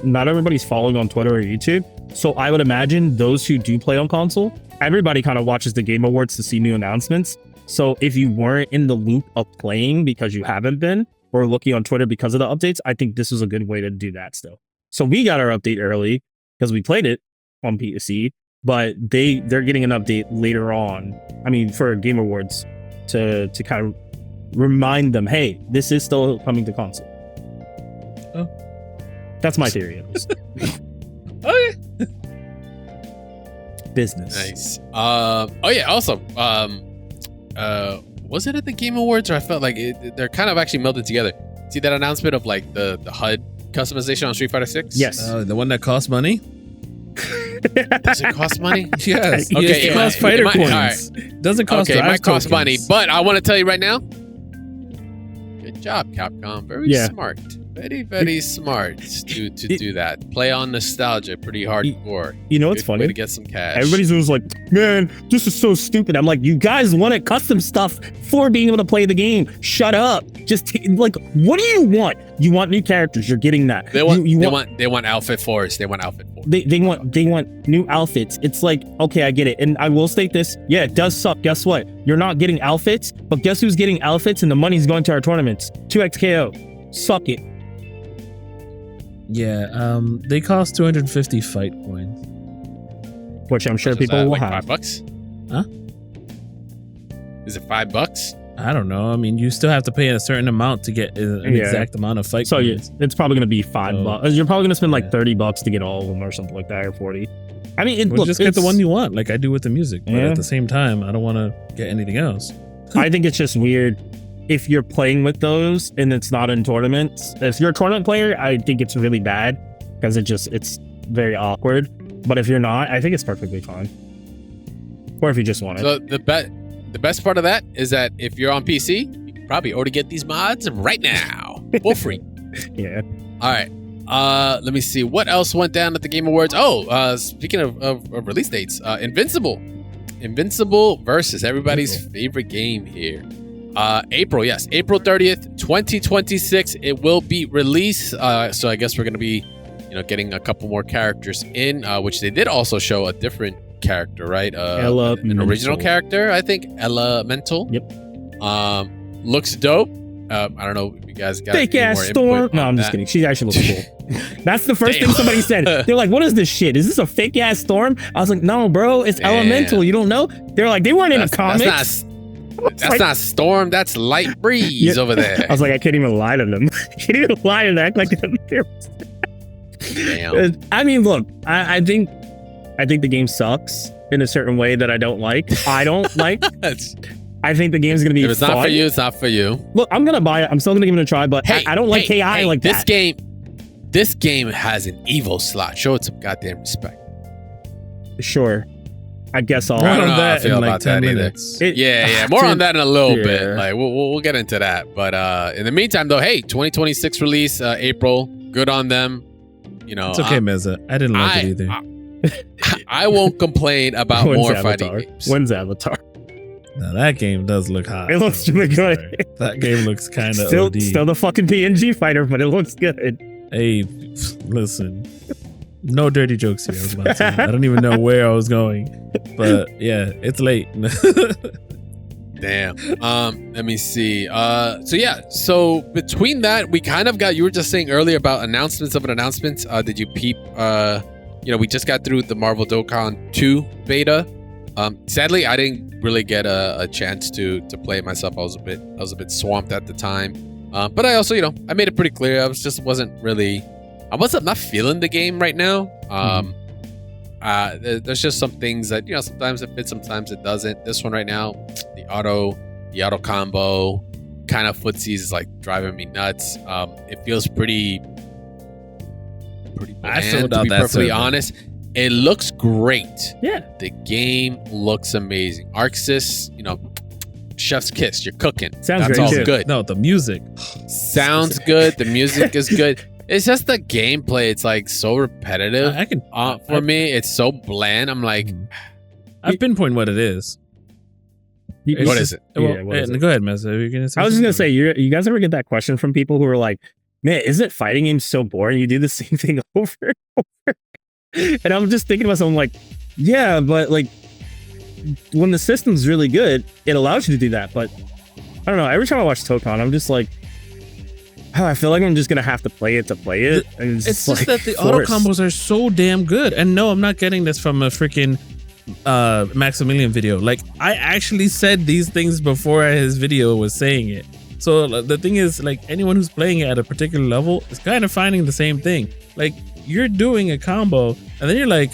not everybody's following on Twitter or YouTube. So I would imagine those who do play on console, everybody kind of watches the Game Awards to see new announcements. So if you weren't in the loop of playing because you haven't been, or looking on Twitter because of the updates, I think this was a good way to do that still. So we got our update early because we played it on PC. But they're getting an update later on. I mean, for Game Awards to kind of remind them, hey, this is still coming to console. Oh, that's my theory. Okay. Business. Nice. Also, was it at the Game Awards, or I felt like they're kind of actually melded together? See that announcement of like the HUD customization on Street Fighter 6? Yes. The one that costs money. Does it cost money? Yes. Okay, it costs fighter coins. Doesn't cost. Okay, it might cost money, but I want to tell you right now, job, Capcom. Very smart. Very, very smart to do that. Play on nostalgia pretty hardcore. You know what's Good funny? way to get some cash. Everybody's always like, man, this is so stupid. I'm like, you guys wanted custom stuff for being able to play the game. Shut up. Just like, what do you want? You want new characters. You're getting that. They want outfit fours. They want outfit fours. They want new outfits. It's like, okay, I get it. And I will state this. Yeah, it does suck. Guess what? You're not getting outfits, but guess who's getting outfits and the money's going to our tournaments? 2XKO. Suck it. Yeah, they cost 250 fight coins. Which I'm sure people will like have. $5? Huh? Is it $5? I don't know. I mean, you still have to pay a certain amount to get an exact amount of fight coins. So it's probably going to be $5. You're probably going to spend like $30 to get all of them or something like that, or 40. I mean, just get the one you want, like I do with the music. But at the same time, I don't want to get anything else. I think it's just weird if you're playing with those and it's not in tournaments. If you're a tournament player, I think it's really bad because it's very awkward. But if you're not, I think it's perfectly fine. Or if you just want it. So the best part of that is that if you're on PC, you can probably already get these mods right now for free. Yeah. All right. Let me see what else went down at the Game Awards. Speaking of release dates, Invincible versus everybody's favorite game here. April 30th, 2026. It will be released. So I guess we're gonna be, getting a couple more characters in, which they did also show a different character, right? An original character, I think. Elemental. Yep. Looks dope. I don't know if you guys got fake ass Storm. No, I'm just kidding. She actually looks cool. That's the first thing somebody said. They're like, "What is this shit? Is this a fake ass Storm?" I was like, "No, bro, it's Elemental. You don't know?" They're like, "They weren't in a comic." That's not Storm. That's Light Breeze over there. I was like, I can't even lie to them. Can't even lie to them. Act like they're. Damn. I mean, look, I think the game sucks in a certain way that I don't like. I don't like. I think the game's gonna be. If it's fun. not for you, it's not for you. Look, I'm gonna buy it. I'm still gonna give it a try, but I don't like KI like this that. This game has an Evo slot. Show it some goddamn respect. Sure. I guess I'll. I don't know how I feel about that either. More on that in a little bit. Like we'll get into that. But in the meantime, though, hey, 2026 release, April. Good on them. It's okay, Meza. I didn't like it either. I won't complain about more fighting games. When's Avatar? Now that game does look hot. It looks really good. That game looks kind of still the fucking PNG fighter, but it looks good. Hey, listen. No dirty jokes here. I was about to say. I don't even know where I was going, but yeah, it's late. Damn. Let me see. So between that, we kind of got. You were just saying earlier about announcements of an announcement. Did you peep? We just got through the Marvel Tokon 2 beta. Sadly, I didn't really get a chance to play it myself. I was a bit swamped at the time. But I also, I made it pretty clear. I wasn't not feeling the game right now. There's just some things that sometimes it fits, sometimes it doesn't. This one right now, the auto combo kind of footsies is like driving me nuts. It feels pretty bland, to be perfectly honest. It looks great. Yeah, the game looks amazing. Arxis, chef's kiss. You're cooking. Sounds That's great all too. good. No, the music sounds good. The music is good. It's just the gameplay. It's like so repetitive. For me, it's so bland. I'm like, I've pinpointed what it is. What is it? Go ahead, Meza. I was just gonna say, you guys ever get that question from people who are like, "Man, isn't fighting games so boring? You do the same thing over and over." And I'm just thinking to myself, I'm like, yeah, but like when the system's really good, it allows you to do that. But I don't know. Every time I watch Tokon, I'm just like, I feel like I'm just gonna have to play it to play it. And it's just that the auto combos are so damn good. And no, I'm not getting this from a freaking Maximilian video. Like, I actually said these things before his video was saying it. So the thing is, like, anyone who's playing it at a particular level is kind of finding the same thing. Like, you're doing a combo and then you're like,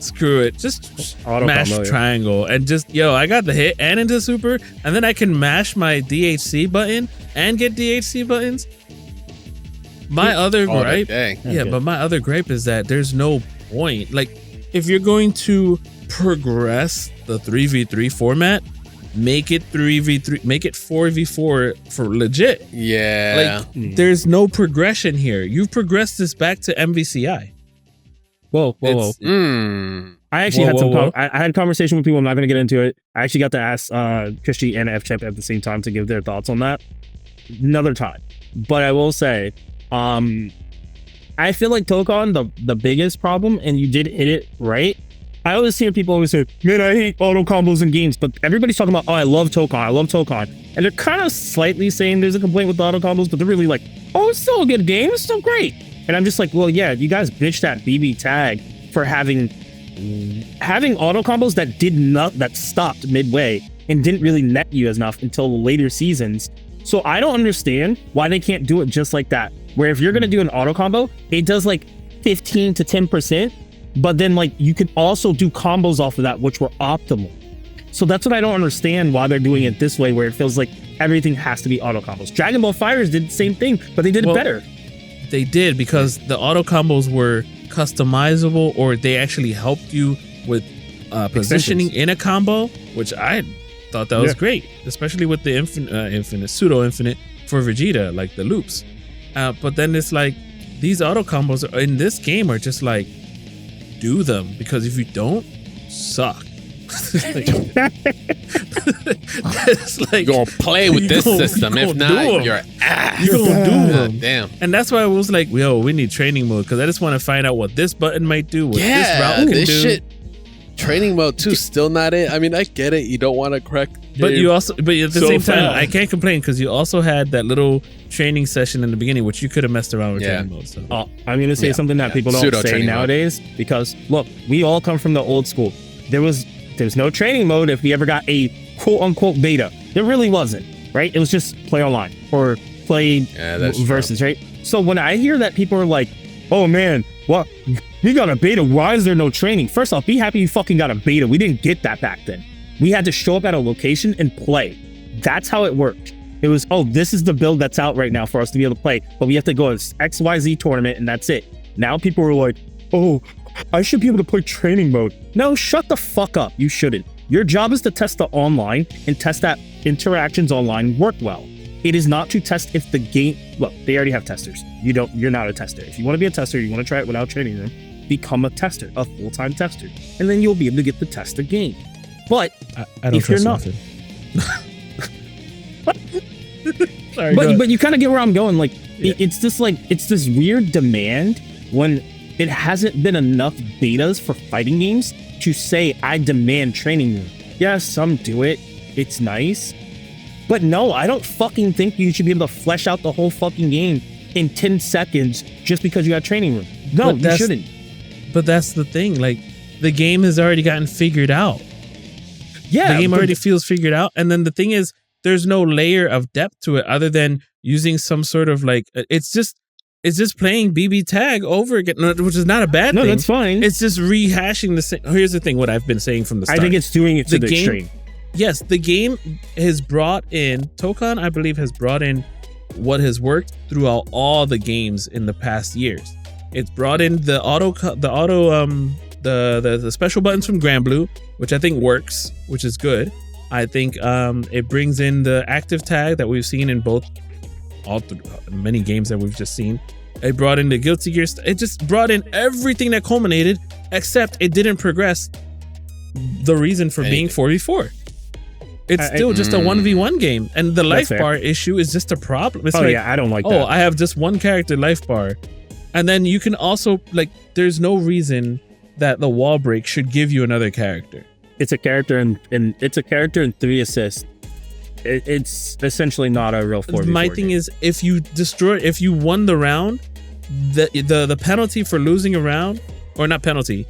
screw it, just mash triangle and just, I got the hit and into super, and then I can mash my DHC button and get DHC buttons. My other gripe, but my other gripe is that there's no point. Like, if you're going to progress the 3v3 format, make it 3v3, make it 4v4 for legit. Yeah. Like, there's no progression here. You've progressed this back to MVCI. Whoa. I actually I had a conversation with people. I'm not going to get into it. I actually got to ask Christy and FChep at the same time to give their thoughts on that. Another time. But I will say, I feel like Tokon, the biggest problem, and you did hit it right. I always hear people always say, man, I hate auto combos in games, but everybody's talking about, oh, I love Tokon. And they're kind of slightly saying there's a complaint with auto combos, but they're really like, oh, it's still a good game. It's still great. And I'm just like, well, yeah, you guys bitched at BB Tag for having auto combos that stopped midway and didn't really net you enough until the later seasons. So I don't understand why they can't do it just like that, where if you're going to do an auto combo, it does like 15 to 10%. But then, like, you can also do combos off of that, which were optimal. So that's what I don't understand, why they're doing it this way, where it feels like everything has to be auto combos. Dragon Ball FighterZ did the same thing, but they did it better. They did, because the auto combos were customizable, or they actually helped you with positioning in a combo, which I thought that was great, especially with the pseudo infinite for Vegeta, like the loops. But then it's like, these auto combos in this game are just like, do them, because if you don't, suck. It's like, you're gonna play with this system. If not, you're ass. You're gonna do them. Damn. And that's why I was like, yo, we need training mode, because I just want to find out what this button might do, what this route can do. Shit. Training mode 2 still not it. I mean, I get it. You don't want to correct. But you also, but at the same time, I can't complain, because you also had that little training session in the beginning, which you could have messed around with training mode. So. I'm going to say something that people don't say nowadays, because look, we all come from the old school. There's no training mode if we ever got a quote unquote beta. There really wasn't, right? It was just play online or play versus, right? So when I hear that people are like, oh man, what? You got a beta, why is there no training? First off, be happy you fucking got a beta. We didn't get that back then. We had to show up at a location and play. That's how it worked. It was, oh, this is the build that's out right now for us to be able to play, but we have to go to XYZ tournament and that's it. Now people are like, oh, I should be able to play training mode. No, shut the fuck up. You shouldn't. Your job is to test the online and test that interactions online work well. It is not to test if the game, well, they already have testers. You're not a tester. If you want to be a tester, you want to try it without training them, become a tester, a full-time tester, and then you'll be able to get to test the game. But I don't if you're not, Sorry, but you kind of get where I'm going. Like, it's this weird demand when it hasn't been enough betas for fighting games to say, I demand training room. Yeah, some do it. It's nice. But no, I don't fucking think you should be able to flesh out the whole fucking game in 10 seconds just because you got training room. No, you shouldn't. But that's the thing. Like, the game has already gotten figured out. Yeah. The game already feels figured out. And then the thing is, there's no layer of depth to it other than using some sort of like, it's just playing BB Tag over again, which is not a bad thing. No, that's fine. It's just rehashing the same. Here's the thing, what I've been saying from the start. I think it's doing it to the extreme. Yes, the game has brought in, Tokon, I believe, has brought in what has worked throughout all the games in the past years. It's brought in the special buttons from Granblue, which I think works, which is good. I think it brings in the active tag that we've seen in many games that we've just seen. It brought in the Guilty Gear. It just brought in everything that culminated, except it didn't progress the reason for being 4v4. It's still just a 1v1 game, and the life bar issue is just a problem. It's I don't like that. Oh, I have just one character life bar, and then you can also, like, there's no reason that the wall break should give you another character. It's a character and it's a character and 3 assists. It's essentially not a real 4v4 My thing game. is, if you won the round, the penalty for losing a round, or not penalty,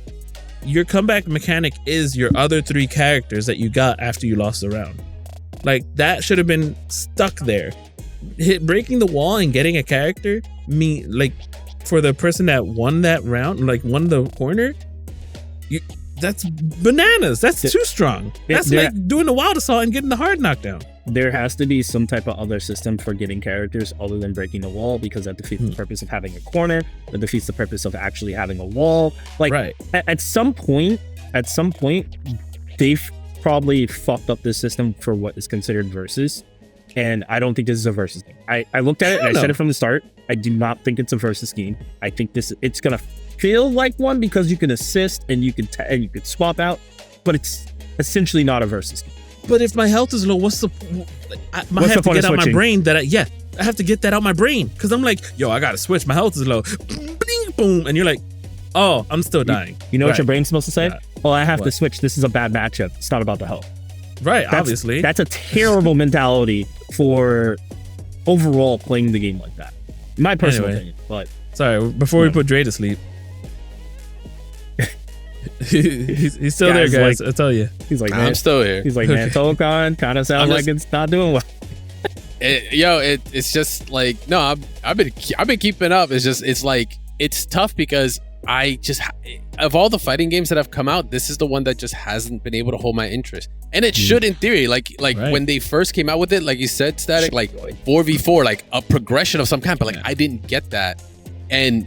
your comeback mechanic is your other 3 characters that you got after you lost the round. Like, that should have been stuck there. Breaking the wall and getting a character, for the person that won that round, like won the corner, that's bananas. That's too strong. That's like doing the wild assault and getting the hard knockdown. There has to be some type of other system for getting characters other than breaking the wall, because that defeats the purpose of having a corner. That defeats the purpose of actually having a wall. Like, at some point, probably fucked up this system for what is considered versus. And I don't think this is a versus game. I looked at it and I said it from the start. I do not think it's a versus game. I think it's gonna feel like one because you can assist and you can swap out, but it's essentially not a versus game. But if my health is low, what's the I have to get out my brain that I have to get that out my brain because I'm like, yo, I gotta switch. My health is low. Bling, boom, and you're like, oh, I'm still dying. You know what your brain's supposed to say? Oh, I have to switch. This is a bad matchup. It's not about the health. Right, obviously. That's a terrible mentality for overall playing the game like that. My personal opinion. But sorry, before we put Dre to sleep. he's still there, guys. Like, I tell you. He's like, I'm still here. He's like, man, Tokon kind of sounds like it's not doing well. It's just like, no, I've been keeping up. It's like, it's tough because of all the fighting games that have come out, this is the one that just hasn't been able to hold my interest. And it should, in theory, like when they first came out with it, like you said, Static, like 4v4, like a progression of some kind, but like I didn't get that. And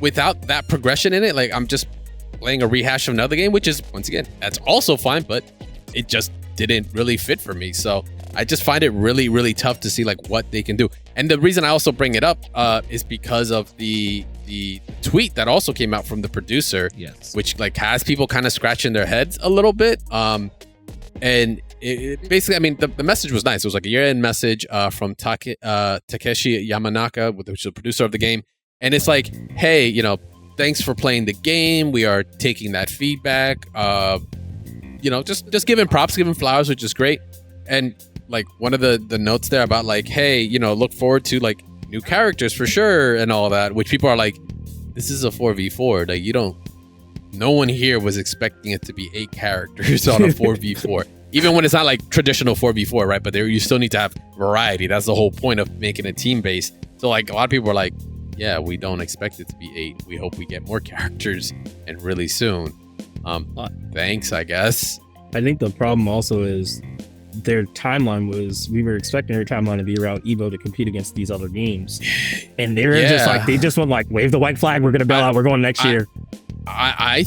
without that progression in it, like I'm just playing a rehash of another game, which is, once again, that's also fine, but it just didn't really fit for me. So I just find it really, really tough to see like what they can do. And the reason I also bring it up is because of the tweet that also came out from the producer, which like has people kind of scratching their heads a little bit. And it basically, I mean, the message was nice. It was like a year-end message from Takeshi Yamanaka, which is the producer of the game. And it's like, hey, you know, thanks for playing the game. We are taking that feedback. You know, just giving props, giving flowers, which is great. And like one of the notes there about like, hey, you know, look forward to like new characters for sure and all that, which people are like, this is a 4v4. Like no one here was expecting it to be 8 characters on a 4v4. Even when it's not like traditional 4v4, right? But there you still need to have variety. That's the whole point of making a team based. So like a lot of people are like, yeah, we don't expect it to be 8. We hope we get more characters and really soon. Thanks, I guess. I think the problem also is their timeline was, we were expecting their timeline to be around Evo to compete against these other games. And they were just like, they just went like, wave the white flag, we're going to bail out, we're going next year. I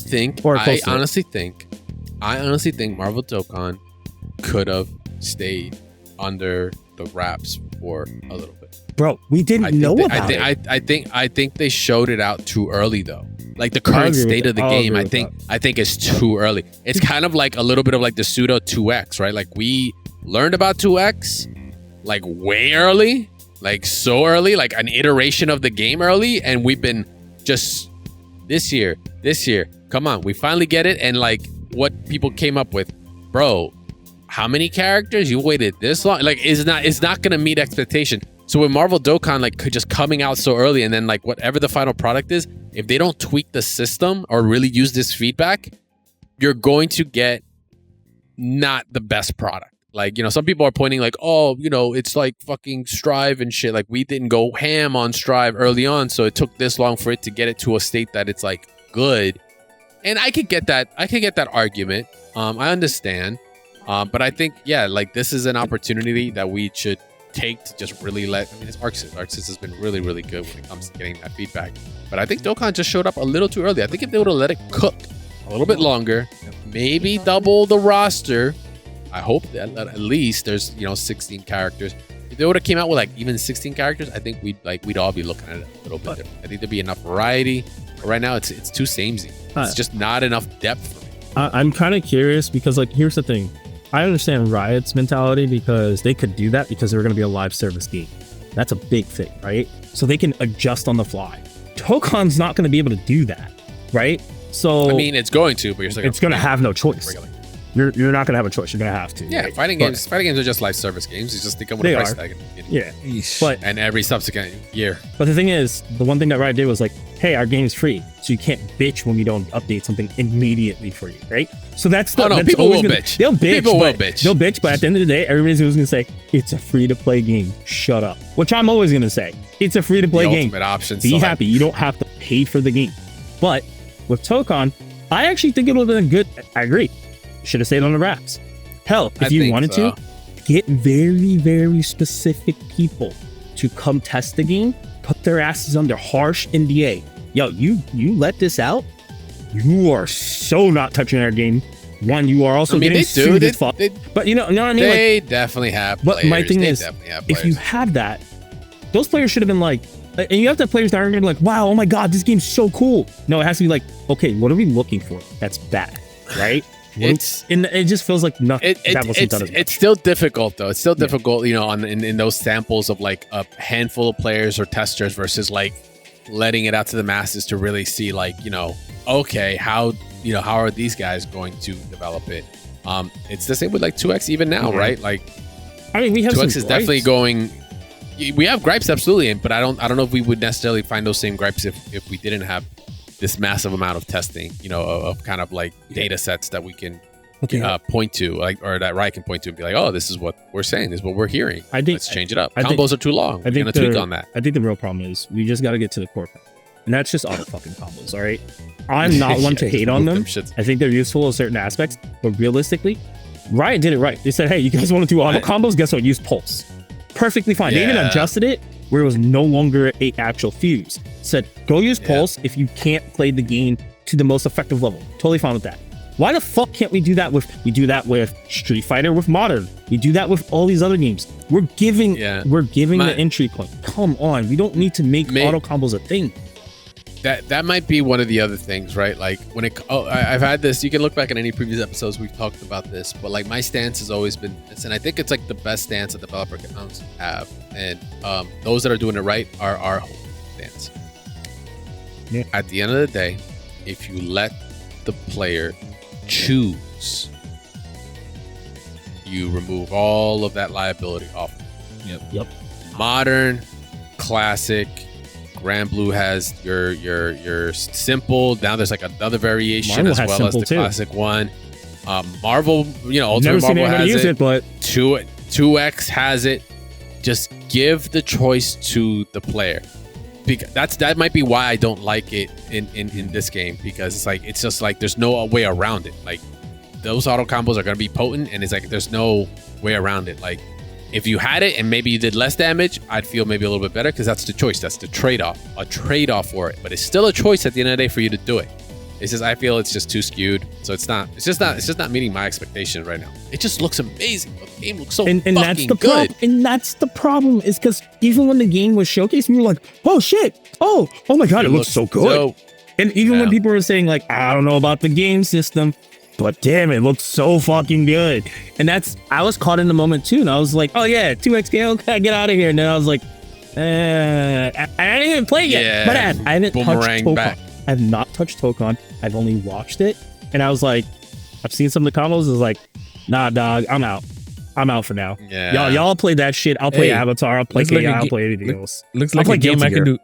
honestly think Marvel Tokon could have stayed under the wraps for a little bit. Bro, we didn't know about it. I think they showed it out too early though. Like the current state of the game, I think is too early. It's kind of like a little bit of like the pseudo 2X, right? Like we learned about 2X like way early, like so early, like an iteration of the game early, and we've been just this year, come on, we finally get it. And like what people came up with, bro, how many characters? You waited this long? Like it's not gonna meet expectation. So with Marvel Tokon like just coming out so early, and then like whatever the final product is, if they don't tweak the system or really use this feedback, you're going to get not the best product. Like, you know, some people are pointing like, oh, you know, it's like fucking Strive and shit. Like we didn't go ham on Strive early on, so it took this long for it to get it to a state that it's like good. And I could get that. I could get that argument. I understand. But I think, yeah, like this is an opportunity that we should take to just really it's ArcSys. ArcSys has been really, really good when it comes to getting that feedback. But I think Dokkan just showed up a little too early. I think if they would have let it cook a little bit longer, maybe double the roster. I hope that at least there's, you know, 16 characters. If they would have came out with like even 16 characters, I think we'd all be looking at it a little bit different. I think there'd be enough variety. But right now it's too samey. It's just not enough depth for me. I'm kind of curious because like here's the thing. I understand Riot's mentality because they could do that because they're going to be a live service game. That's a big thing, right? So they can adjust on the fly. Tokon's not going to be able to do that, right? So I mean, it's going to, but you're still it's going to have no choice. Regularly. You're not going to have a choice. You're going to have to. Yeah, right? fighting games are just live service games. It's just they come with a price tag. Yeah, and every subsequent year. But the thing is, the one thing that Riot did was like, hey, our game's free, so you can't bitch when we don't update something immediately for you, right? So that's people will bitch. They'll bitch. People will bitch. They'll bitch, but at the end of the day, everybody's always going to say, it's a free-to-play game. Shut up. Which I'm always going to say. It's a free-to-play game. Ultimate option. Be happy. You don't have to pay for the game. But with Tokon, I actually think it would have been good. I agree. Should have stayed on the wraps. Hell, if you wanted to, get very, very specific people to come test the game, put their asses under harsh NDA. Yo, you let this out, you are so not touching our game one, you are also getting sued as fuck. But you know what I mean? They definitely have players. But my thing is, if you have that, those players should have been like, and you have to have players that are gonna be like, wow, oh my god, this game's so cool. No, it has to be like, okay, what are we looking for? That's bad, right? And it just feels like nothing. It's still difficult though. It's still difficult, you know, in those samples of like a handful of players or testers versus like letting it out to the masses to really see like, you know, okay, how are these guys going to develop it? It's the same with like 2X even now, right? Like, I mean, we have 2X is definitely going. We have gripes, absolutely, but I don't know if we would necessarily find those same gripes if we didn't have this massive amount of testing, you know, of kind of like data sets that we can point to, like, or that Riot can point to and be like, oh, this is what we're saying, this is what we're hearing. Let's change it up. Combos are too long. We're gonna tweak on that. I think the real problem is we just got to get to the core, and that's just auto fucking combos. All right, I'm not one to hate on them. I think they're useful in certain aspects, but realistically, Riot did it right. They said, hey, you guys want to do auto combos? Guess what? Use Pulse. Perfectly fine. They even adjusted it where it was no longer an actual fuse. Said, go use Pulse if you can't play the game to the most effective level. Totally fine with that. Why the fuck can't we do that with Street Fighter with Modern? We do that with all these other games. We're giving the entry point. Come on. We don't need to make auto combos a thing. That might be one of the other things, right? Like when I've had this, you can look back at any previous episodes we've talked about this, but like my stance has always been this, and I think it's like the best stance a developer can have, and those that are doing it right are our stance. Yeah. At the end of the day, if you let the player choose, you remove all of that liability off. Yep. Modern, classic. Grand Blue has your simple. Now there's like another variation Marvel as well as the classic one. Marvel, you know, Ultimate Marvel has it, but 2X has it. Just give the choice to the player. Because that might be why I don't like it in this game, because it's just like there's no way around it. Like those auto combos are gonna be potent, and it's like there's no way around it. Like if you had it and maybe you did less damage, I'd feel maybe a little bit better, because that's the choice. That's the trade-off. A trade-off for it. But it's still a choice at the end of the day for you to do it. It's just I feel it's just too skewed. So it's just not meeting my expectation right now. It just looks amazing. The game looks so fucking good. And that's the problem, is because even when the game was showcased, we were like, oh shit. Oh my god, it looks so good. Dope. And even when people were saying like, I don't know about the game system, but damn, it looks so fucking good. And I was caught in the moment too. And I was like, oh yeah, 2X KO, get out of here. And then I was like, I didn't even play it yet. But I haven't touched Tokon. I have not touched Tokon. I've only watched it. And I was like, I've seen some of the combos. I was like, nah, dog, I'm out. I'm out for now. Yeah. Y'all play that shit. I'll play Avatar. I'll play KI. I'll play anything else. Looks like a game I can do.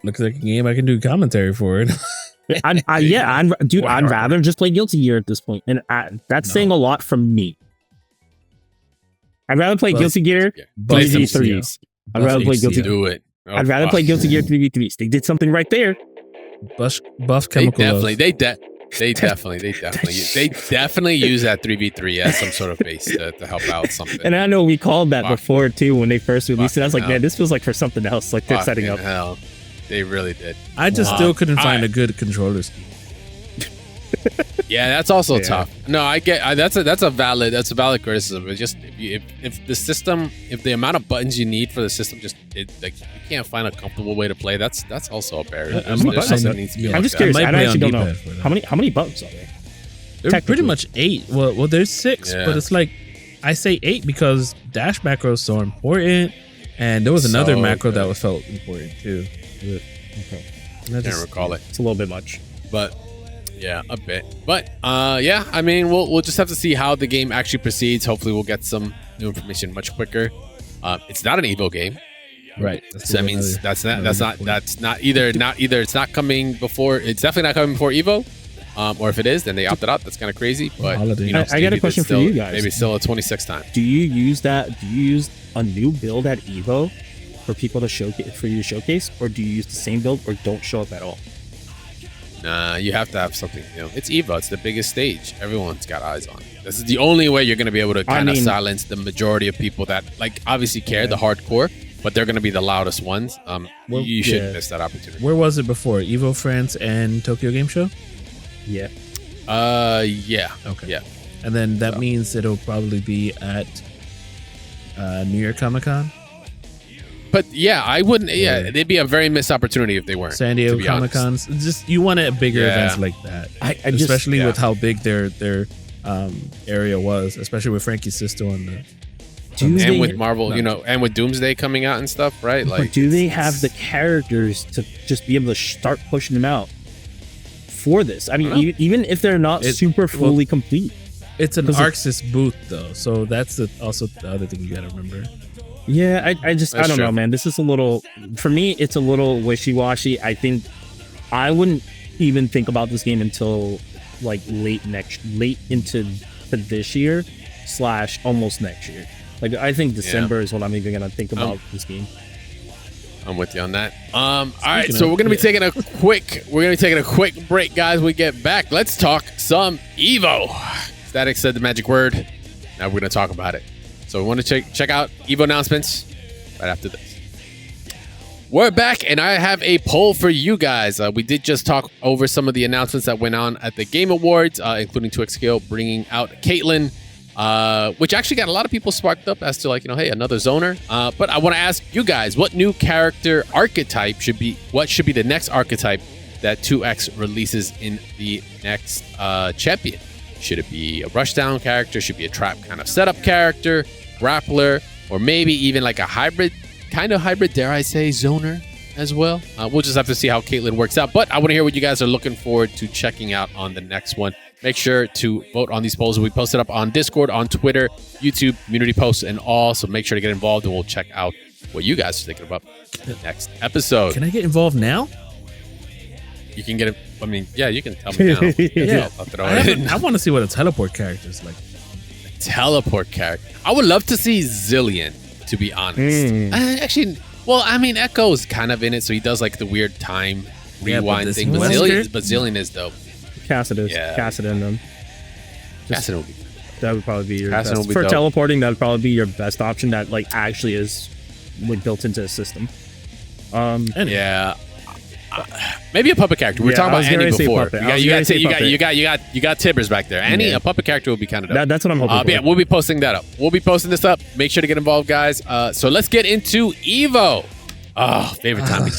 Looks like a game I can do commentary for it. I'd rather just play Guilty Gear at this point, and that's saying a lot from me. I'd rather play Guilty Gear 3v3s. I'd rather play Guilty Gear. I'd rather play Guilty Gear 3v3s. They did something right there. Buff chemical. They definitely use that 3v3 as some sort of base to help out something. And I know we called that before too when they first released it. I was like, man, this feels like for something else. Like they're setting up. Hell. They really did. I just still couldn't find a good controller scheme. Yeah, that's also tough. No, I get that's a valid criticism. It's just if the system, if the amount of buttons you need for the system, you can't find a comfortable way to play. That's also a barrier. I'm just curious. I actually don't know how many buttons are there. There's pretty much 8. Well, there's 6, but it's like I say 8 because dash macro is so important, and there was another macro that felt important too. Okay. I can't recall it. It's a little bit much, but yeah, a bit. But yeah, I mean, we'll just have to see how the game actually proceeds. Hopefully, we'll get some new information much quicker. It's not an Evo game, right? So that means that's not either. It's not coming before. It's definitely not coming before Evo. Or if it is, then they opted out. That's kind of crazy. But I got a question for you guys. Maybe still a 26th time. Do you use a new build at Evo for people to showcase, for you to showcase, or do you use the same build or don't show up at all? Nah, you have to have something. It's Evo. It's the biggest stage. Everyone's got eyes on it. This is the only way you're going to be able to kind of silence the majority of people that obviously care, the hardcore, but they're going to be the loudest ones. You shouldn't miss that opportunity. Where was it before? Evo France and Tokyo Game Show? Yeah. Yeah. Okay. Yeah. And then that means it'll probably be at New York Comic Con. But yeah, I wouldn't. Yeah, it'd be a very missed opportunity if they weren't. San Diego Comic Cons. Just you want it bigger events like that, especially with how big their area was, especially with Frankie Sisto and the. And with Marvel, and with Doomsday coming out and stuff, right? Like, but do they have the characters to just be able to start pushing them out for this? I mean, even if they're not super fully complete, it's an Arxis booth though, so that's also the other thing you gotta remember. Yeah, I don't know, man. This is for me, it's a little wishy-washy. I think I wouldn't even think about this game until like late into this year / almost next year. Like, I think December is when I'm even gonna think about this game. I'm with you on that. All right, so we're gonna be taking a quick break, guys. When we get back, let's talk some Evo. Static said the magic word. Now we're gonna talk about it. So we want to check out Evo announcements right after this. We're back, and I have a poll for you guys. We did just talk over some of the announcements that went on at the Game Awards, including 2Xscale bringing out Caitlyn, which actually got a lot of people sparked up as to hey, another zoner. But I want to ask you guys, what new character archetype should be the next archetype that 2X releases in the next champion? Should it be a rushdown character? Should it be a trap kind of setup character, grappler, or maybe even like a hybrid, dare I say, zoner as well? We'll just have to see how Caitlyn works out. But I want to hear what you guys are looking forward to checking out on the next one. Make sure to vote on these polls. We post it up on Discord, on Twitter, YouTube, community posts, and all. So make sure to get involved, and we'll check out what you guys are thinking about the next episode. Can I get involved now? You can get it. I mean, yeah, you can tell me now. Yeah. I want to see what a teleport character is like. Teleport character. I would love to see Zillion, to be honest. Actually, well, I mean, Echo's kind of in it, so he does like the weird time rewind thing. But Zillion is dope. Cassidy in them. Cassidy would be. That would probably be your best. For teleporting, that would probably be your best option that like actually is like built into the system. Yeah. Maybe a puppet character. We were talking about Annie before. You got Tibbers back there. Annie, a puppet character would be kind of dope. That's what I'm hoping for. Yeah, we'll be posting that up. We'll be posting this up. Make sure to get involved, guys. So let's get into Evo. Oh, favorite time.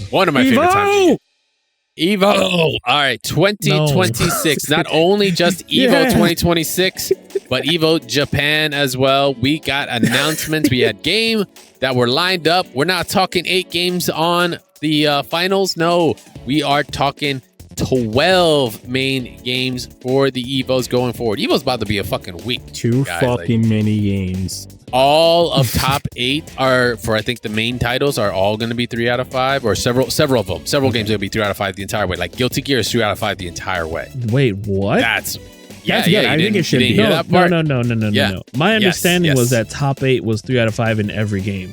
One of my favorite times. Evo. All right, 2026. Not only just Evo 2026, but Evo Japan as well. We got announcements. We had game that were lined up. We're not talking 8 games on the finals. No, we are talking 12 main games for the Evos going forward. Evo's about to be a fucking week. Many games. All of top 8 are for, I think the main titles are all going to be 3 out of 5, or several of them. Several games are going to be 3 out of 5 the entire way. Like Guilty Gear is 3 out of 5 the entire way. Wait, what? That's I think it should be. No. My understanding was that top 8 was 3 out of 5 in every game.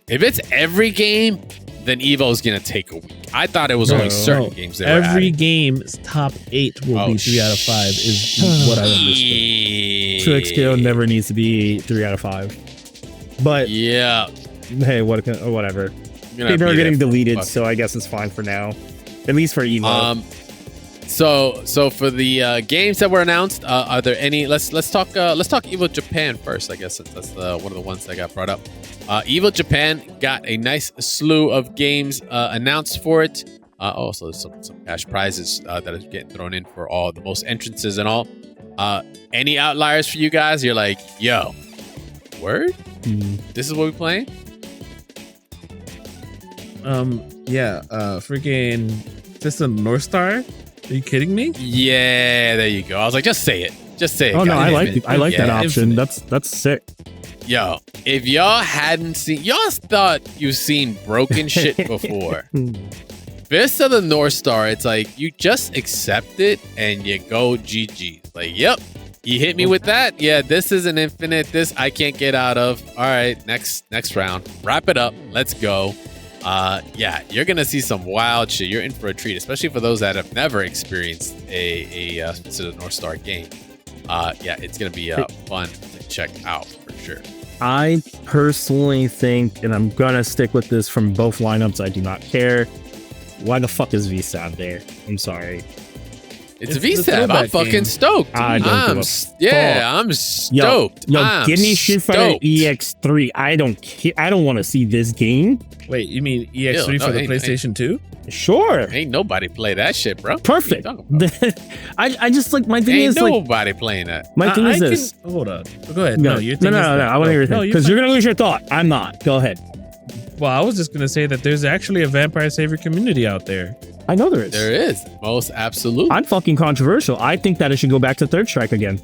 If it's every game, then Evo's going to take a week. I thought it was only certain games they were every game's top 8 will be 3 out of 5 is what I understood. 2Xscale never needs to be 3 out of 5. But yeah, hey, whatever. People are getting deleted, so I guess it's fine for now. At least for Evo. So for the games that were announced, are there any? Let's talk Evo Japan first. I guess that's one of the ones that got brought up. Evo Japan got a nice slew of games announced for it. Also some cash prizes that are getting thrown in for all the most entrances and all. Any outliers for you guys? You're like, yo, word? This is what we're playing? Freaking System North Star? Are you kidding me? Yeah, there you go. I was like, just say it. Oh no, I like that option. That's sick. Yo, if y'all hadn't seen, y'all thought you've seen broken shit before. Fist of the North Star, it's like you just accept it and you go GG. Like, yep, you hit me with that. Yeah, this is an infinite. This I can't get out of. All right, next round. Wrap it up. Let's go. Yeah, you're gonna see some wild shit. You're in for a treat, especially for those that have never experienced a Fist of the North Star game. Yeah, it's gonna be fun to check out for sure. I personally think, and I'm gonna stick with this from both lineups, I do not care. Why the fuck is VSAT there? I'm sorry. It's the VSAB. I'm throwback fucking game. stoked. I don't give a I'm stoked. Yo, I'm give me Street Fighter stoked. EX3. I don't care. I don't want to see this game. Wait, you mean EX3 Ew, for no, the ain't- PlayStation 2? Sure. Ain't nobody play that shit, bro. Perfect. What you talking about? I just like my thing Ain't is like nobody playing that. my thing I is this. Hold on. Go ahead. No, No, your no, thing no, is no, that- I want to hear your No, thing you're because fine. you're gonna lose your thought. I'm not. Go ahead. Well, I was just gonna say that there's actually a Vampire Savior community out there. I know there is. There is. Most absolutely. I'm fucking controversial. I think that it should go back to Third Strike again.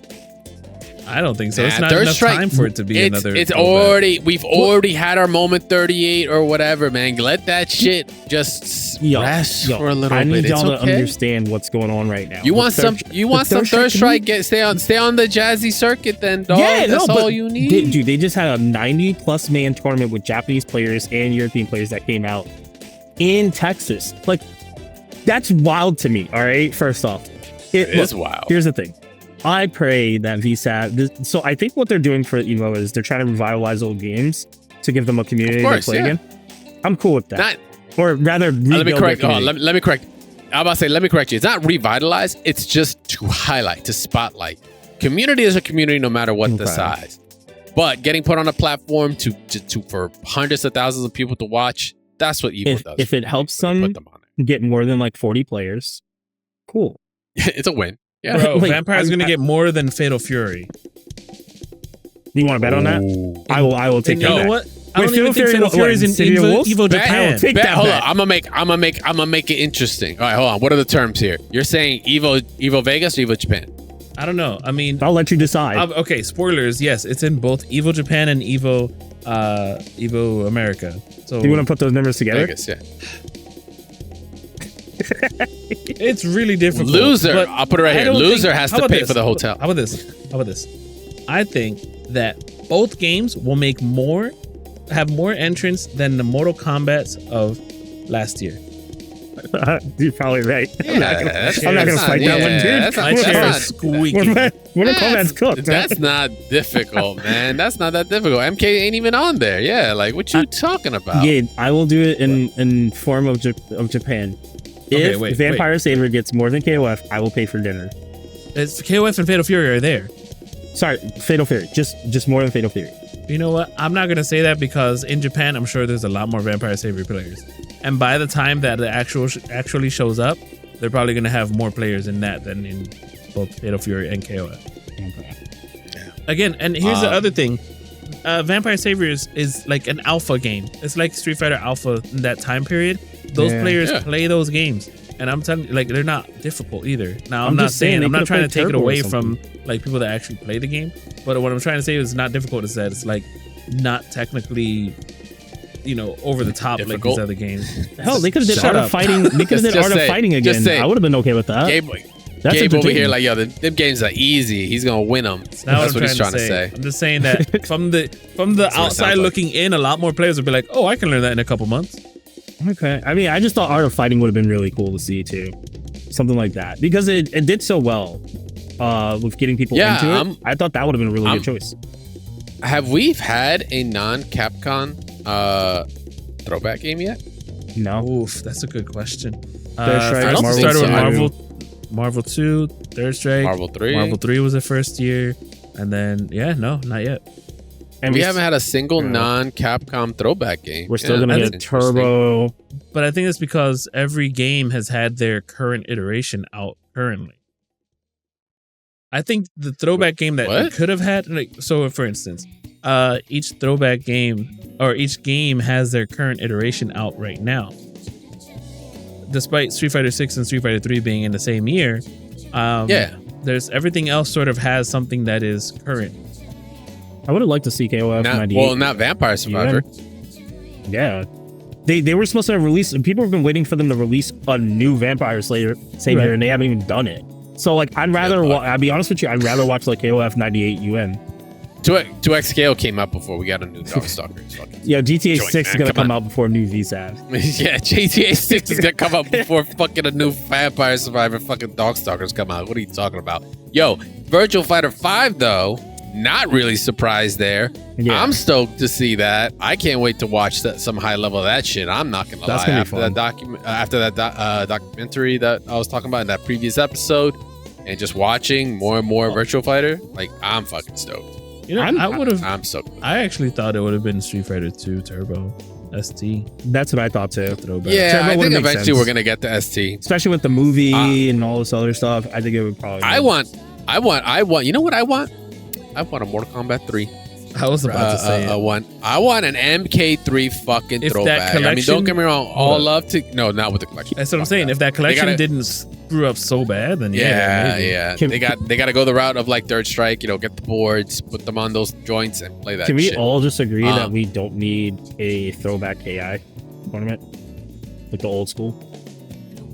I don't think so. It's Nah, not Third enough Strike- time for it to be It's another. it's throwback. already we've already had our moment 38 or whatever, man. Let that shit just rest for a little I bit. need It's y'all to okay. understand what's going on right now. You The want some? Third- You want the some Third Strike? community- Stay on the jazzy circuit, then, dog. Yeah, That's no, all but you need. Dude, they just had a 90+ man tournament with Japanese players and European players that came out in Texas. Like, that's wild to me. All right, first off, It is wild. Here's the thing. I pray that VSAT. So I think what they're doing for Evo is they're trying to revitalize old games to give them a community Of course, to play yeah. again. I'm cool with that. Not. Or rather, Let me rebuild correct. their Oh, community. let me correct. I'm about to say. Let me correct you. It's not revitalize. It's just to highlight, to spotlight. Community is a community, no matter what the Okay. size. But getting put on a platform to for hundreds of thousands of people to watch. That's what Evo does. If it helps They them put them on it. get more than like 40 players, cool. It's a win. Yeah. Bro, Like, Vampire's gonna get more than Fatal Fury. You want to bet on that? I will take And you that. know bet. what? I don't Wait, even think Fatal what, Fury is in City of Evo, Wolves? Evo Bet- Japan. take that hold bet. on. I'm gonna make it interesting. All right, hold on. What are the terms here? You're saying Evo Vegas or Evo Japan? I don't know. I mean, I'll let you decide. okay. Spoilers. Yes, it's in both Evo Japan and Evo America. So Do you want to put those numbers together? Vegas, yeah. it's really difficult. Loser. but I'll put it right I here. don't Loser think- has how to about pay this? for the hotel. How about this? I think that both games will make have more entrants than the Mortal Kombat's of last year. You're probably right. I'm not gonna that's- I'm not gonna that's fight that one, yeah, dude. that's My not- chair that's is not- squeaking. Mortal Kombat's cooked. That's not difficult, man. That's not that difficult. MK ain't even on there. Yeah, like what you talking about? Yeah, I will do it in form of Japan. Okay, If wait, Vampire Savior gets more than KOF, I will pay for dinner. It's KOF and Fatal Fury are there. Sorry, Fatal Fury. Just more than Fatal Fury. You know what? I'm not gonna say that because in Japan, I'm sure there's a lot more Vampire Savior players, and by the time that the actually shows up, they're probably gonna have more players in that than in both Fatal Fury and KOF. Again, and here's the other thing: Vampire Savior is like an alpha game. It's like Street Fighter Alpha in that time period. Those Yeah. players Yeah. play those games, and I'm telling you, like they're not difficult either. Now, I'm I'm not just saying saying they I'm not could've trying to played take it Turbo or away from like people that actually play the game, but what I'm trying to say is not difficult. Is that it's like not technically, over the top like Difficult? these other games. Hell, they could have did Shut Art up. of Fighting. They could have did Just Art of say- Fighting just again. say. I would have been okay with that. Gabe, That's Gabe over entertaining. here, like, yo, them games are easy. He's gonna win them. That's Not what he's trying to say. I'm just saying that from the what it outside sounds like. looking in, a lot more players would be like, "Oh, I can learn that in a couple months." Okay. I mean, I just thought Art of Fighting would have been really cool to see too. Something like that. Because it did so well with getting people Yeah, into it. I thought that would have been a really I'm- good choice. Have we had a non-Capcom throwback game yet? No. Oof, that's a good question. Third Strike, First it Marvel started with 2. Marvel 2, Third Strike, Marvel 3. Marvel 3 was the first year, and then no, not yet. And we haven't had a single Yeah. non-Capcom throwback game. We're still Yeah, gonna that's get interesting. Turbo. But I think it's because every game has had their current iteration out currently. I think the throwback game that we What? could have had, like, so for instance, each throwback game or each game has their current iteration out right now. Despite Street Fighter 6 and Street Fighter 3 being in the same year, Yeah. there's everything else sort of has something that is current. I would have liked to see KOF 98. Not Vampire Survivor. Yeah. They were supposed to release, people have been waiting for them to release a new Vampire Slayer same Right. year, and they haven't even done it. So, like, I'd rather, Yeah, but- I'll be honest with you, I'd rather watch, like, KOF 98 UN. 2X Scale came out before we got a new Darkstalker. Fucking- Yeah, GTA Joint, 6 is man, going to come come on. out before new VSAV. Yeah, GTA 6 is gonna come out before fucking a new Vampire Survivor fucking Darkstalkers come out. What are you talking about? Yo, Virtual Fighter 5 though, not really surprised there. Yeah. I'm stoked to see that. I can't wait to watch some high level of that shit. I'm not gonna That's lie. gonna be After that documentary that I was talking about in that previous episode, and just watching more and more Virtual Fighter, like I'm fucking stoked. You know, I'm stoked. I actually thought it would have been Street Fighter 2 Turbo ST. That's what I thought too. Throwback. Yeah, Turbo I think would've made eventually sense. we're gonna get the ST. Especially with the movie and all this other stuff. I think it would probably. I want. You know what I want? I want a Mortal Kombat 3. I was about to say it. I want an MK3 fucking If that throwback. I mean, collection- don't get me wrong. All love to not with the collection. That's what I'm Fuck saying. that. If that collection gotta- didn't screw up so bad, then yeah, maybe. Can- They got to go the route of like Third Strike. You know, get the boards, put them on those joints, and play that. Can we shit. all just agree that we don't need a throwback KI tournament? Like the old school?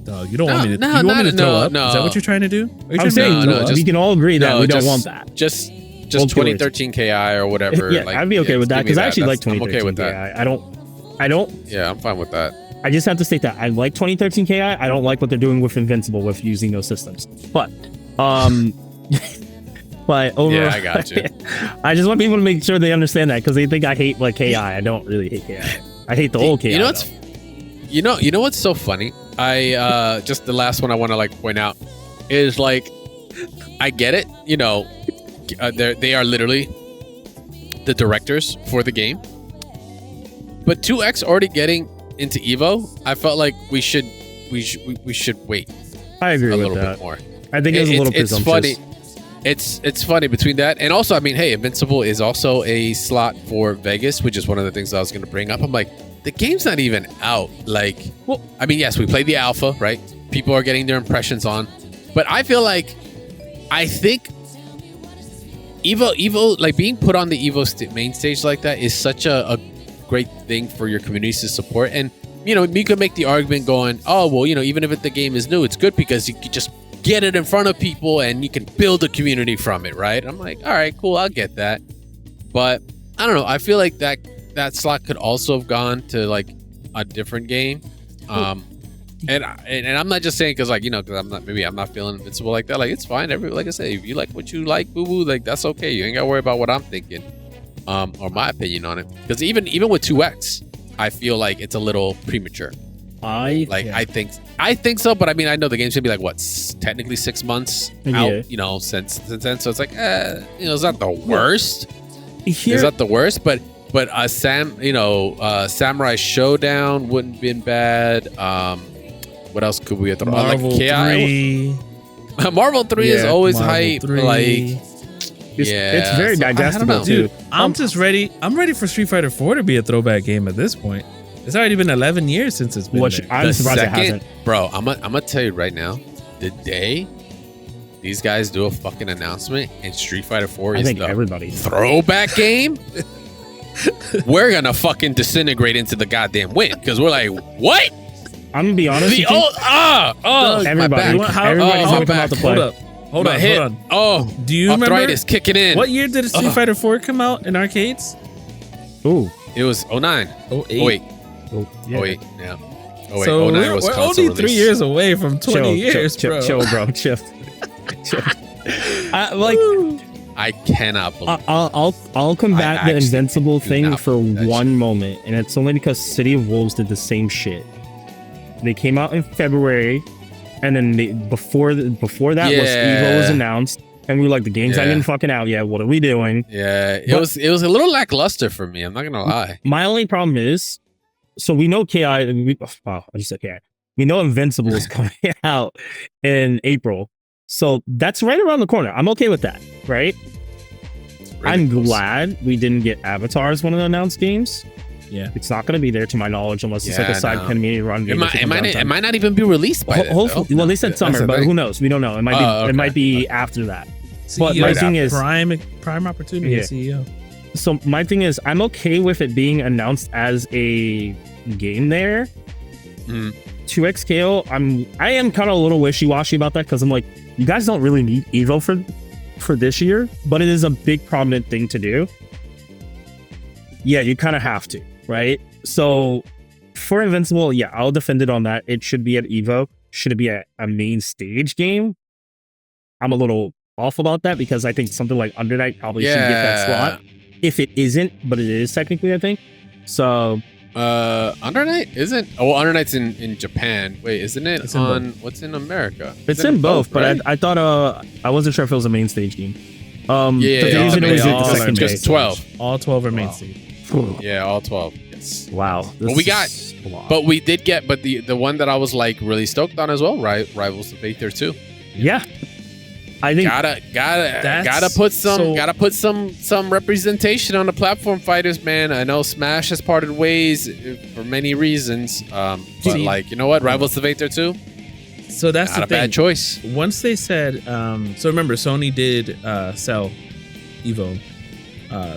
Dog, you don't want me to, No, you want me to no, throw up? no. Is that what you're trying to do? Are you I'm trying saying to no, throw up? just- we can all agree that we don't just- want that. Just Old 2013 KI or whatever. Yeah, like, I'd be okay with that give me because I actually like That's- I'm 2013 okay with KI. that. I don't. Yeah, I'm fine with that. I just have to state that I like 2013 KI. I don't like what they're doing with Invincible with using those systems. But, but overall, Yeah, I got you. I just want people to make sure they understand that because they think I hate like KI. I don't really hate KI. I hate the old KI. You know what's you know what's so funny? I just the last one I want to like point out is like I get it. You know, they are literally the directors for the game. But 2X already getting into Evo, I felt like we should wait I agree a with little that. bit more. I think it was a little it's presumptuous. funny. It's funny between that and also, I mean, hey, Invincible is also a slot for Vegas, which is one of the things I was going to bring up. I'm like, the game's not even out. Like, well, I mean, yes, we played the alpha, right? People are getting their impressions on, but I feel like, I think Evo, like being put on the Evo main stage like that is such a great thing for your communities to support. And you know, you could make the argument going, oh well, you know, even if the game is new, it's good because you could just get it in front of people and you can build a community from it, right? I'm like, all right, cool, I'll get that. But I don't know, I feel like that slot could also have gone to like a different game. And I'm not just saying because like, you know, because I'm not feeling Invincible like that. Like, it's fine. Like I say, if you like what you like, boo boo, like that's okay. You ain't gotta worry about what I'm thinking, or my opinion on it. Because even with 2X, I feel like it's a little premature. I think so, but I mean, I know the game's gonna be like what, technically 6 months out, you know, since then. So it's like, you know, it's not the worst. It's not the worst, but Samurai Showdown wouldn't been bad. What else could we have thrown? Marvel Like KI. 3. Marvel 3 is always Marvel hype. 3. Like, it's very so digestible Dude, too. I'm just ready. I'm ready for Street Fighter 4 to be a throwback game at this point. It's already been 11 years since it's been there. I'm surprised it hasn't. Bro, I'm gonna tell you right now, the day these guys do a fucking announcement and Street Fighter 4 is the throwback game, we're gonna fucking disintegrate into the goddamn wind because we're like, what? I'm gonna be honest with you. Everybody, everybody's gonna come out to play. Hold on. Oh, do you remember arthritis kicking in? What year did Street Fighter 4 come out in arcades? Ooh, it was 09. 08. Oh, yeah. 08, yeah. 08, So 09 was we're console only 3 release. years away from 20 years, bro. Chill, bro. Chill. I cannot believe. I'll combat the actually Invincible do thing not for believe that one moment, and it's only because City of Wolves did the same shit. They came out in February, and then before that was Evo was announced, and we were like, the game's not even fucking out yet. What are we doing? Yeah, it was a little lackluster for me. I'm not gonna lie. My only problem is, so we know KI. I just said KI. We know Invincible is coming out in April, so that's right around the corner. I'm okay with that, right? Really I'm close. glad we didn't get Avatar as one of the announced games. Yeah, it's not going to be there to my knowledge unless it's like a side community run. It might not even be released by then, hopefully. Well, they said summer, but who knows? We don't know. It might be. It might be after that. But my thing is prime opportunity. CEO. So my thing is, I'm okay with it being announced as a game there. 2X KO. I am kind of a little wishy-washy about that because I'm like, you guys don't really need Evo for this year, but it is a big prominent thing to do. Yeah, you kind of have to, right? So for Invincible, yeah, I'll defend it on that. It should be at Evo. Should it be a main stage game? I'm a little off about that because I think something like Undernight probably should get that slot. If it isn't, but it is technically, I think. So Under Night isn't. Oh, Under Night's in Japan. Wait, isn't it It's in on? What's in America? It's in both, right? but I thought I wasn't sure if it was a main stage game. Yeah, they usually they do it all the second just day. 12. All 12 are main Wow. stage. Yeah, all 12. Yes. Wow. But we got- is a lot. But we did get, but the one that I was like really stoked on as well, right? Rivals of Aether 2. yeah, I think Gotta put some representation on the platform fighters, man. I know Smash has parted ways for many reasons, but See- like, you know what? Rivals of Aether 2, So that's not the a bad thing. choice. Once they said, so remember, Sony did sell Evo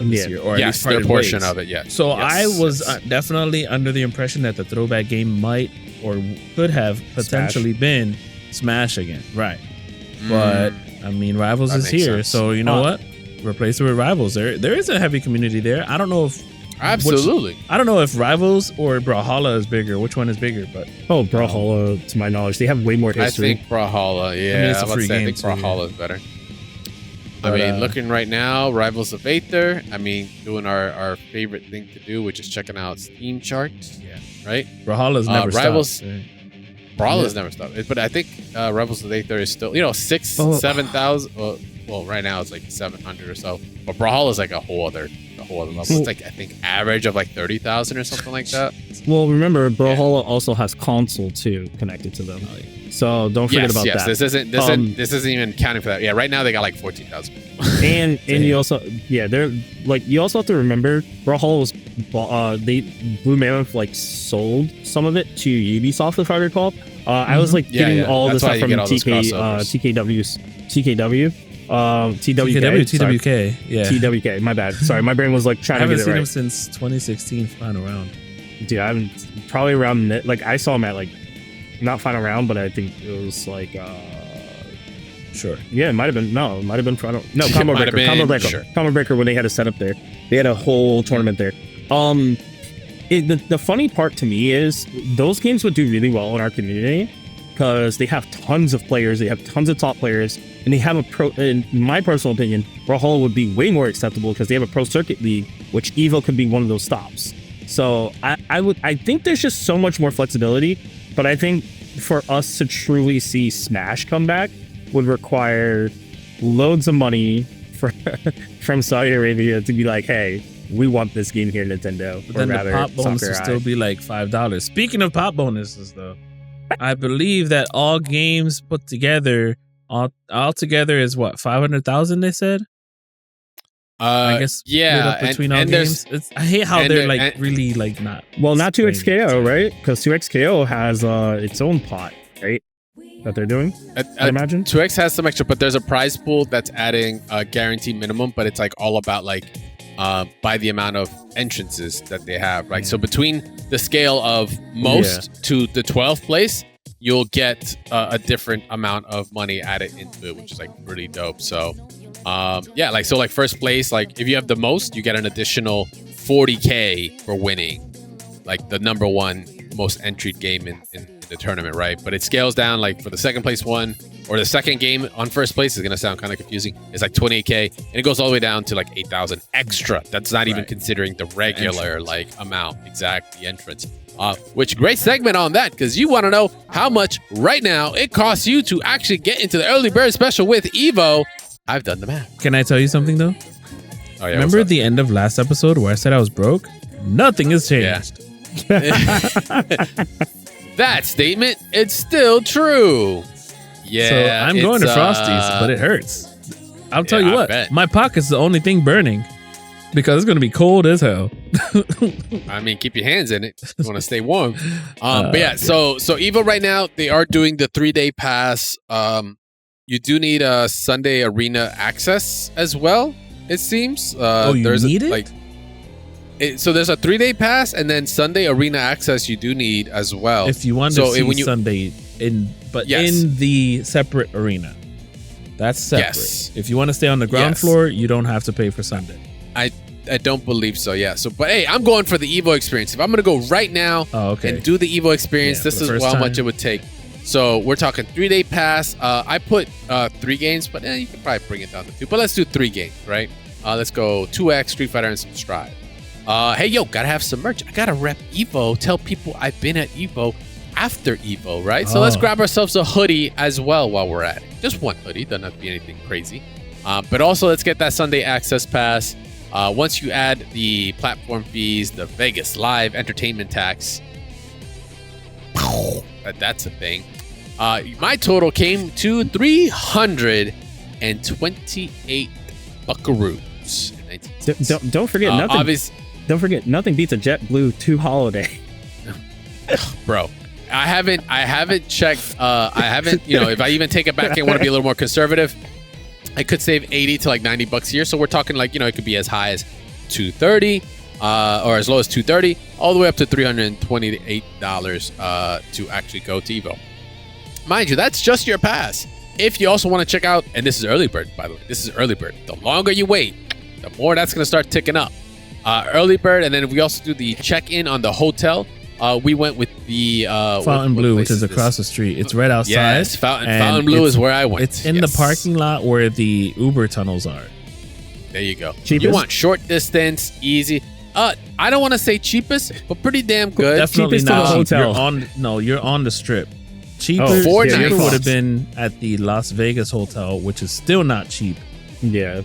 this Yeah. year, or at Yes, least their parted portion ways. of it, yeah. So Yes, I was yes. definitely under the impression that the throwback game might or could have potentially been Smash again, right? But I mean, Rivals That is makes here, sense. so you know what? Replace it with Rivals. There is a heavy community there. I don't know if Absolutely. I don't know if Rivals or Brawlhalla is bigger. Which one is bigger? But Brawlhalla, to my knowledge, they have way more I history. think Brawlhalla, yeah. I mean, it's a I would free say I game think too, Brawlhalla is better. But, I mean, looking right now, Rivals of Aether. I mean, doing our favorite thing to do, which is checking out Steam charts. Yeah. Right? Brawlhalla's never Rivals- stopped. Right? Brawlhalla's never stopped. But I think Rivals of Aether is still, 7,000. Well, right now it's like 700 or so. But Brawlhalla's like a whole other level. It's like, I think, average of like 30,000 or something like that. Well, remember, Brawlhalla also has console too connected to them, so don't forget about that. This isn't even counting for that. Yeah, right now they got like 14,000. and you also they're like, you also have to remember Brawlhalla was Blue Mammoth like sold some of it to Ubisoft, if I recall. I was like getting all That's this why stuff you from get all those crossovers. TWK. Yeah. TWK. My bad. Sorry, my brain was like I trying to haven't get it seen him right. since 2016 final round. Dude, I'm probably around like I saw him at like not final round, but I think it was like Sure. yeah, it might have been final. No, Combo Might have Breaker. been, Combo Breaker. sure. Combo Breaker, when they had a setup there. They had a whole tournament there. The funny part to me is those games would do really well in our community because they have tons of players, they have tons of top players, and they have in my personal opinion, Brawlhalla would be way more acceptable because they have a pro circuit league, which Evo could be one of those stops. So I think there's just so much more flexibility, but I think for us to truly see Smash come back would require loads of money from Saudi Arabia to be like, hey, we want this game here, Nintendo. But then the pop bonus will still be like $5. Speaking of pop bonuses, though, I believe that all games put together, all together is what, 500,000? They said. I guess split up between all games. I hate how they're like really like not. Well, not 2XKO, right? Because 2XKO has its own pot, right? That they're doing. I imagine 2X has some extra, but there's a prize pool that's adding a guaranteed minimum, but it's like all about like by the amount of entrances that they have, right? So between the scale of most to the 12th place, you'll get a different amount of money added into it, which is like really dope. So like first place, like if you have the most, you get an additional 40K for winning like the number one most entered game in the tournament, right? But it scales down, like for the second place one or the second game on first place is going to sound kind of confusing. It's like 28K and it goes all the way down to like 8,000 extra. That's not even considering the regular like amount, the entrance. Which great segment on that, because you want to know how much right now it costs you to actually get into the early bird special with Evo. I've done the math. Can I tell you something though? Oh, yeah, remember the end of last episode where I said I was broke? Nothing has changed. That statement, it's still true. Yeah. So I'm going to Frosty's, but it hurts. I'll tell you I what, bet. my pocket's the only thing burning because it's going to be cold as hell. I mean, keep your hands in it. You want to stay warm. But yeah, so Evo right now, they are doing the 3-day pass. You do need a Sunday arena access as well, it seems. You need it? So there's a 3-day pass, and then Sunday arena access you do need as well. If you want to see Sunday in the separate arena, that's separate. Yes. If you want to stay on the ground floor, you don't have to pay for Sunday. I don't believe so. Yeah. So, but hey, I'm going for the Evo experience. If I'm going to go right now and do the Evo experience, this is how much it would take. So we're talking 3-day pass. I put 3 games, but you can probably bring it down to 2. But let's do 3 games, right? Let's go 2X, Street Fighter, and some Strive. Hey, yo, gotta have some merch. I gotta rep Evo. Tell people I've been at Evo after Evo, right? So let's grab ourselves a hoodie as well while we're at it. Just one hoodie. Doesn't have to be anything crazy. But also, let's get that Sunday access pass. Once you add the platform fees, the Vegas live entertainment tax, that's a thing. My total came to 328 buckaroos. Don't forget nothing. Don't forget nothing beats a JetBlue 2 holiday. Bro, I haven't checked. I haven't. If I even take it back and want to be a little more conservative, I could save 80 to like $90 a year. So we're talking like, it could be as high as 230 or as low as 230 all the way up to $328 to actually go to Evo. Mind you, that's just your pass. If you also want to check out, and this is early bird, by the way, this is early bird. The longer you wait, the more that's going to start ticking up. Early bird, and then we also do the check-in on the hotel. We went with the Fontainebleau, which is across the street. It's right outside. Yes, Fontainebleau is where I went. It's in the parking lot where the Uber tunnels are. There you go. Cheapest? You want short distance, easy. I don't want to say cheapest, but pretty damn good. Definitely Cheapest not. to the hotel. You're on the strip. Cheaper, $4.95 would have been at the Las Vegas hotel, which is still not cheap. Yeah.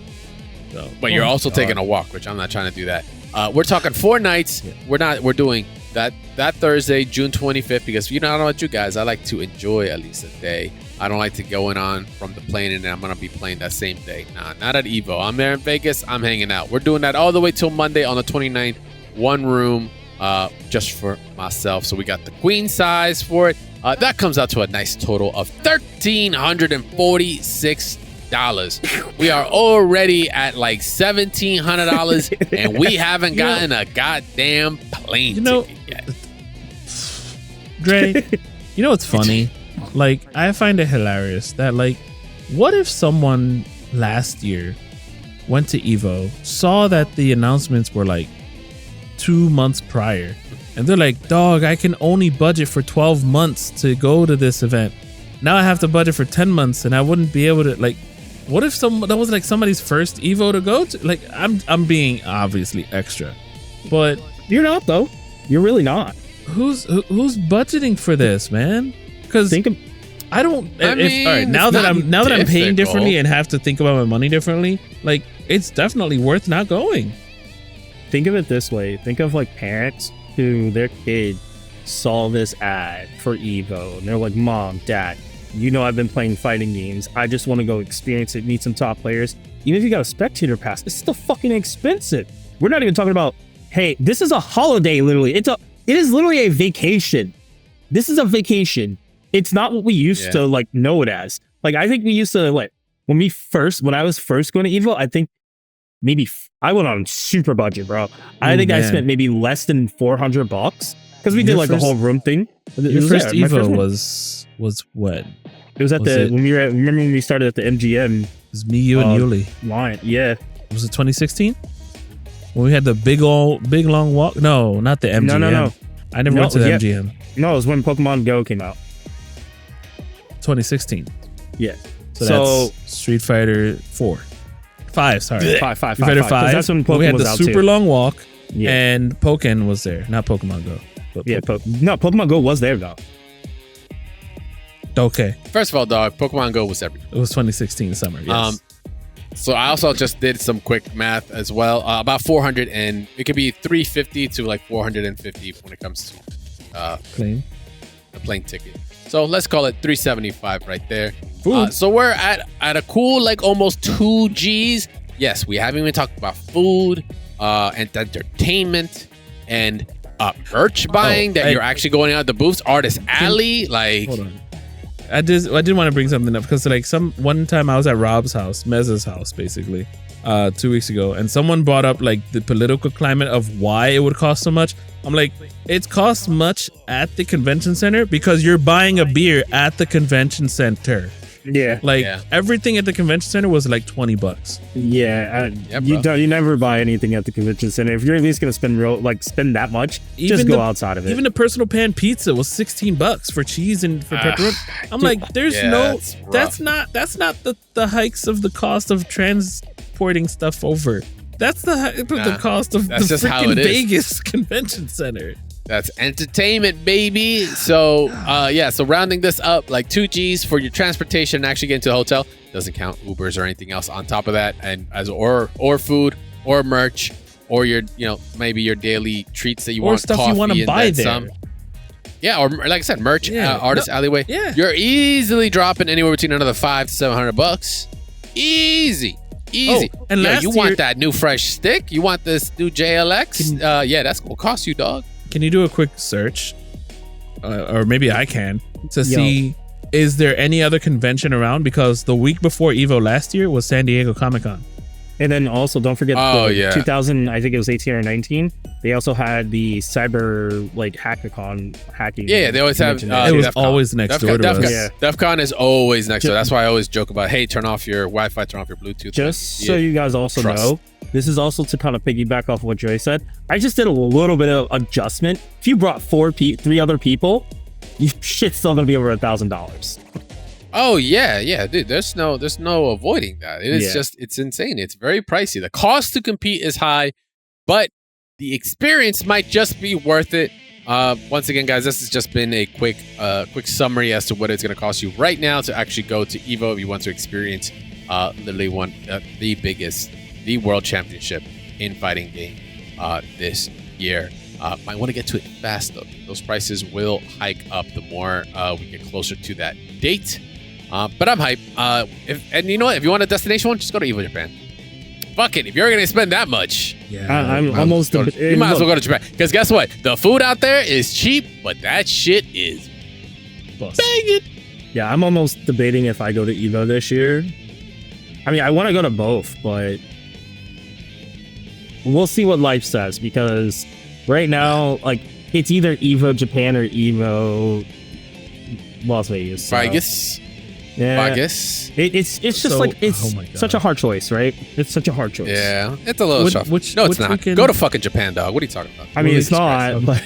So, But you're also taking a walk, which I'm not trying to do that. We're talking 4 nights. Yeah. We're doing that Thursday, June 25th, because I don't know about you guys. I like to enjoy at least a day. I don't like to go on from the plane and then I'm going to be playing that same day. Nah, not at Evo. I'm there in Vegas. I'm hanging out. We're doing that all the way till Monday on the 29th. 1 room just for myself. So we got the queen size for it. That comes out to a nice total of $1,346. We are already at like $1,700 and we haven't gotten a goddamn plane ticket yet. Dre, what's funny? Like, I find it hilarious that, like, what if someone last year went to Evo, saw that the announcements were like 2 months prior, and they're like, dog, I can only budget for 12 months to go to this event. Now I have to budget for 10 months and I wouldn't be able to, like, what if that was like somebody's first Evo to go to? Like, I'm being obviously extra, but You're not, though. You're really not. who's budgeting for this, man? Because I don't. I mean, all right, now it's that I'm paying difficult. differently and have to think about my money differently, like, it's definitely worth not going. Think of it this way. Think of like parents who their kid saw this ad for Evo and they're like, Mom, Dad, I've been playing fighting games. I just want to go experience it, meet some top players. Even if you got a spectator pass, it's still fucking expensive. We're not even talking about, hey, this is a holiday, literally. It is literally a vacation. This is a vacation. It's not what we used to like know it as. Like, I think we used to like when I was first going to Evo, I think maybe I went on super budget, bro. I think I spent maybe less than $400 because we did like a whole room thing. Your first Evo was when? It was at remember when we started at the MGM? It was me, you, and Yuli. Line, yeah. Was it 2016? When we had the big long walk? No, not the MGM. No. I never went to the MGM. No, it was when Pokemon Go came out. 2016. Yeah. So that's Street Fighter 4. 5, sorry. 5. Street Fighter 5. That's when Pokemon we had was the out super too. long walk, Yeah. and Pokken was there, not Pokemon Go. But Pokemon Go was there though. Okay. First of all, dog, Pokemon Go was everything. It was 2016 summer, yes. So I also just did some quick math as well. About 400, and it could be 350 to like 450 when it comes to Plane. the plane ticket. So let's call it 375 right there. Food. So we're at a cool like almost 2 G's. Yes, we haven't even talked about food and entertainment and merch buying you're actually going out the booths. Artist Alley, like. Hold on. I did want to bring something up because like one time I was at Rob's house, Mez's house, basically, 2 weeks ago, and someone brought up like the political climate of why it would cost so much. I'm like, it costs much at the convention center because you're buying a beer at the convention center. Yeah. Like everything at the convention center was like $20. Yeah. You never buy anything at the convention center. If you're at least gonna spend that much, just go outside of it. Even the personal pan pizza was $16 for cheese and for pepperoni. I'm like, there's that's not the hikes of the cost of transporting stuff over. That's the cost of that's the just how freaking it is. Vegas Convention Center. That's entertainment, baby. So, so rounding this up, like $2 for your transportation and actually getting to the hotel. Doesn't count Ubers or anything else on top of that. And or food or merch or your, maybe your daily treats that you want. Or stuff coffee you want to buy there. Yeah, or like I said, merch, artist alleyway. Yeah. You're easily dropping anywhere between another $500 to $700. Easy. Oh, and last you year, want that new fresh stick? You want this new JLX? That's gonna cost you, dog. Can you do a quick search, or maybe I can, to see is there any other convention around? Because the week before Evo last year was San Diego Comic-Con. And then also don't forget 2000, I think it was 18 or 19. They also had the cyber hackathon hacking. Yeah, they always have. It was always next door to us. DEF CON is always next door. That's why I always joke about, hey, turn off your Wi-Fi, turn off your Bluetooth. Just so you guys also know, this is also to kind of piggyback off what Joey said. I just did a little bit of adjustment. If you brought three other people, shit's still gonna be over $1,000. Oh yeah, dude. There's no avoiding that. It is just, it's insane. It's very pricey. The cost to compete is high, but the experience might just be worth it. Once again, guys, this has just been a quick summary as to what it's going to cost you right now to actually go to Evo if you want to experience literally the world championship in fighting game this year. Might want to get to it fast though. Those prices will hike up the more we get closer to that date. But I'm hyped. If you know what, if you want a destination one, just go to Evo Japan. Fuck it. If you're gonna spend that much, I'm almost. You might as well go to Japan. Because guess what? The food out there is cheap, but that shit is banging. Yeah, I'm almost debating if I go to Evo this year. I mean, I want to go to both, but we'll see what life says. Because right now, it's either Evo Japan or Evo Las Vegas. So. Yeah, I guess it's just such a hard choice, right? It's such a hard choice. Yeah, it's a little tough. No, it's not. Go to fucking Japan, dog. What are you talking about? I mean, it's not. But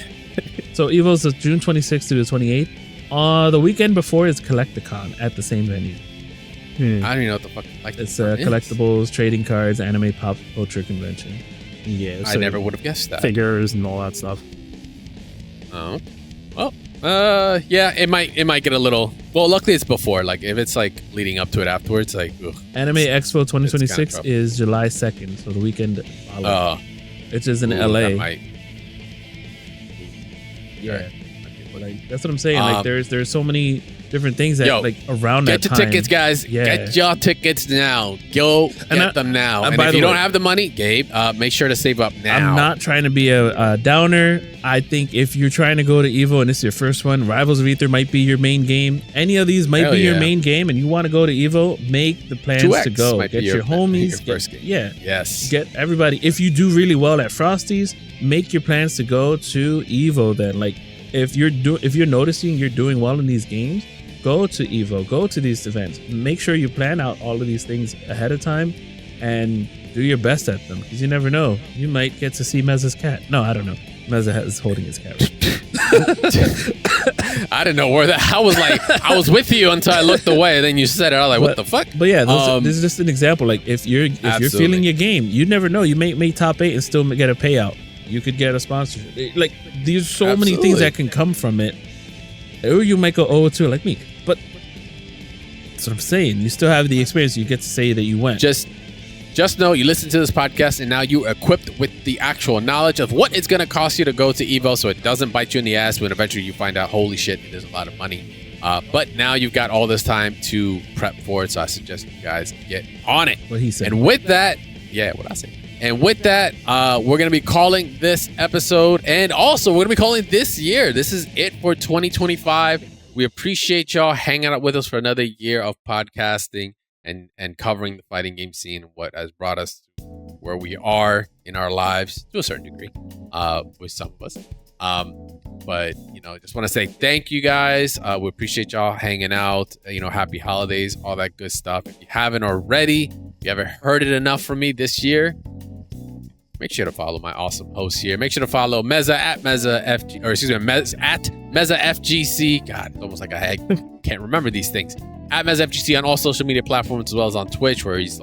so Evo's June 26th to the 28th. The weekend before is Collecticon at the same venue. I don't even know what the fuck. It's collectibles, trading cards, anime pop culture convention. Yeah, I never would have guessed that. Figures and all that stuff. Oh, well. It might get a little. Well, luckily it's before. Like if it's leading up to it afterwards, ugh. Anime Expo 2026 is July 2nd, so the weekend. Which is in LA. Yeah, that's what I'm saying. There's so many different things that around that time. Get your tickets, guys. Yeah. Get your tickets now. Go get them now. And if you don't have the money, Gabe, make sure to save up now. I'm not trying to be a downer. I think if you're trying to go to Evo and it's your first one, Rivals of Aether might be your main game. Any of these might be your main game, and you want to go to Evo, make the plans to go. Get your homies. First game. Yeah. Yes. Get everybody. If you do really well at Frosties, make your plans to go to Evo then. If you're noticing you're doing well in these games, go to Evo, go to these events. Make sure you plan out all of these things ahead of time and do your best at them, because you never know. You might get to see Meza's cat. No, I don't know. Meza is holding his cat. I didn't know where that. I was with you until I looked away, and then you said it. I was like, what the fuck? But yeah, this is just an example. If you're feeling your game, you never know. You may make top 8 and still get a payout. You could get a sponsorship. There's so many things that can come from it. Or you might go 0-2 like me. But that's what I'm saying. You still have the experience. You get to say that you went. Just know you listen to this podcast and now you're equipped with the actual knowledge of what it's going to cost you to go to Evo, so it doesn't bite you in the ass when eventually you find out, holy shit, there's a lot of money. But now you've got all this time to prep for it, so I suggest you guys get on it. What he said. And with that, what I say. And with that, we're going to be calling this episode, and also we're going to be calling this year. This is it for 2025. We appreciate y'all hanging out with us for another year of podcasting and covering the fighting game scene and what has brought us to where we are in our lives to a certain degree, with some of us. But just want to say thank you guys. We appreciate y'all hanging out. Happy holidays, all that good stuff. If you haven't already, if you haven't heard it enough from me this year, make sure to follow my awesome host here. Make sure to follow Meza at Meza FG, or excuse me, at Meza FGC. God, it's almost like I can't remember these things. At Meza FGC on all social media platforms, as well as on Twitch, where he's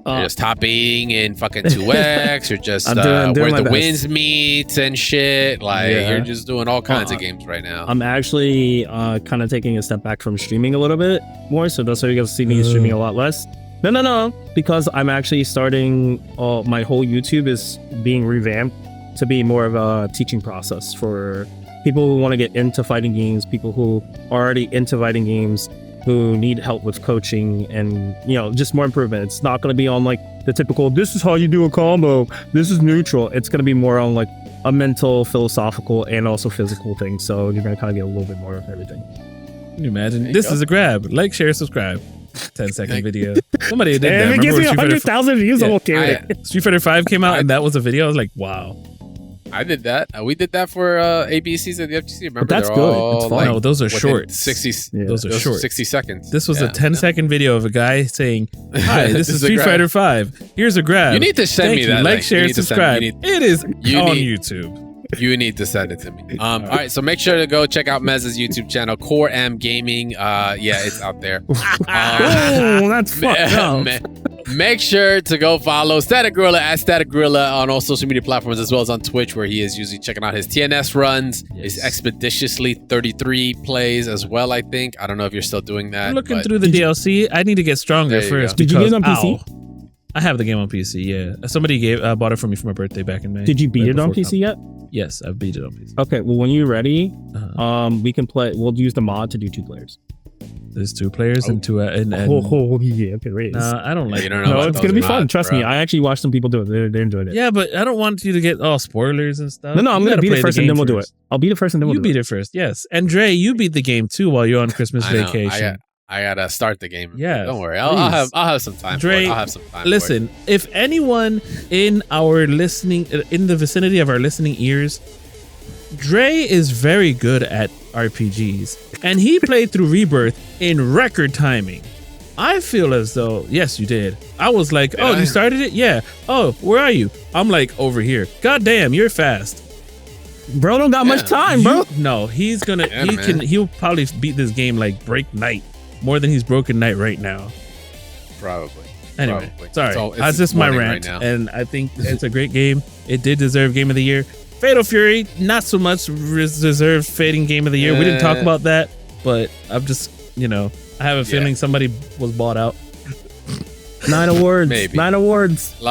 You're just topping in fucking 2x. You're just I'm doing where my the best. winds meet and shit. Like Yeah. you're just doing all kinds of games right now. I'm actually kind of taking a step back from streaming a little bit more, so that's why you guys see me streaming a lot less. No, because I'm actually starting. My whole YouTube is being revamped to be more of a teaching process for people who want to get into fighting games, people who are already into fighting games, who need help with coaching and just more improvement. It's not going to be on like the typical this is how you do a combo, this is neutral. It's going to be more on like a mental, philosophical, and also physical thing. So you're going to kind of get a little bit more of everything. Can you imagine? This is a grab. Like, share, subscribe. 10-second video. Somebody did that. And if it gives me 100,000 views, I'm okay with it. Street Fighter 5 came out and that was a video. I was like, wow. I did that. We did that for ABCs at the FGC. Remember, But that's they're good. all, It's fun. like, No, those are within short. 60. Those are short. 60 seconds. This was Yeah. a 10-second video of a guy saying, "Hi, this is a Street grab. Fighter 5. Here's a grab. You need to send Thank me you. that. Like, link. share, You need to send- subscribe. you need- It is you on need- YouTube." You need to send it to me. All right, so make sure to go check out Mez's YouTube channel, Core M Gaming. Yeah, it's out there. Oh, that's fucked up. Make sure to go follow Static Gorilla at Static Gorilla on all social media platforms, as well as on Twitch, where he is usually checking out his TNS runs, his Expeditiously 33 plays as well, I think. I don't know if you're still doing that. I'm looking but- through the DLC. I need to get stronger There you first. go. Did you get it on because- PC? ow. I have the game on PC, yeah. Somebody bought it for me for my birthday back in May. Did you beat right it on before PC yet? Yes, I've beat it on PC. Okay, well, when you're ready, Uh-huh. we can play. We'll use the mod to do 2 players. There's 2 players and 2 and Yeah, okay, wait. I don't like You it. don't know No, about it's those gonna be mods, fun. Trust bro. me. I actually watched some people do it. They're enjoying it. Yeah, but I don't want you to get all spoilers and stuff. No, I'm You gonna gotta beat play it the first and game then we'll do it. first. I'll beat it first and then we'll You do beat it. it first, yes. And Dre, you beat the game too while you're on Christmas I know. vacation. I gotta start the game. Yeah, Don't worry. I'll have some time. Dre, for it. I'll have some time. Listen, if anyone in our listening, in the vicinity of our listening ears, Dre is very good at RPGs, and he played through Rebirth in record timing. I feel as though, yes, you did. I was like, oh, you started it? Yeah. Oh, where are you? I'm like, over here. God damn, you're fast. Bro, don't got much time, bro. No, he's gonna, Yeah, he'll probably beat this game like break night more than he's broken night right now. Probably. Anyway, Probably. sorry. It's That's just my morning rant, right now. and I think it's a great game. It did deserve Game of the Year. Fatal Fury, not so much deserved Fading Game of the Year. We didn't talk about that, but I'm just, I have a feeling somebody was bought out. 9 awards. Maybe. 9 awards. A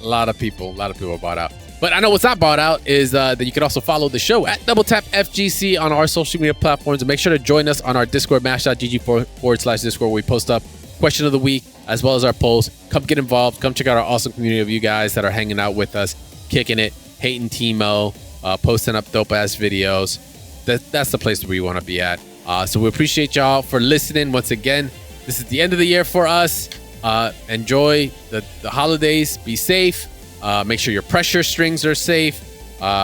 lot of people bought out. But I know what's not bought out is that you can also follow the show at Double Tap FGC on our social media platforms, and make sure to join us on our Discord, mash.gg/Discord, where we post up question of the week as well as our polls. Come get involved. Come check out our awesome community of you guys that are hanging out with us, kicking it, hating Timo, posting up dope ass videos. That's the place where you want to be at. So we appreciate y'all for listening once again. This is the end of the year for us. Enjoy the holidays. Be safe. Make sure your pressure strings are safe.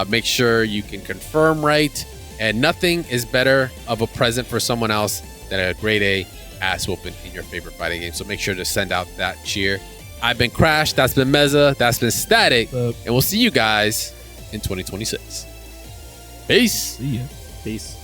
Make sure you can confirm right. And nothing is better of a present for someone else than a grade A ass whooping in your favorite fighting game. So make sure to send out that cheer. I've been Crash. That's been Meza. That's been Static. And we'll see you guys in 2026. Peace. See ya. Peace.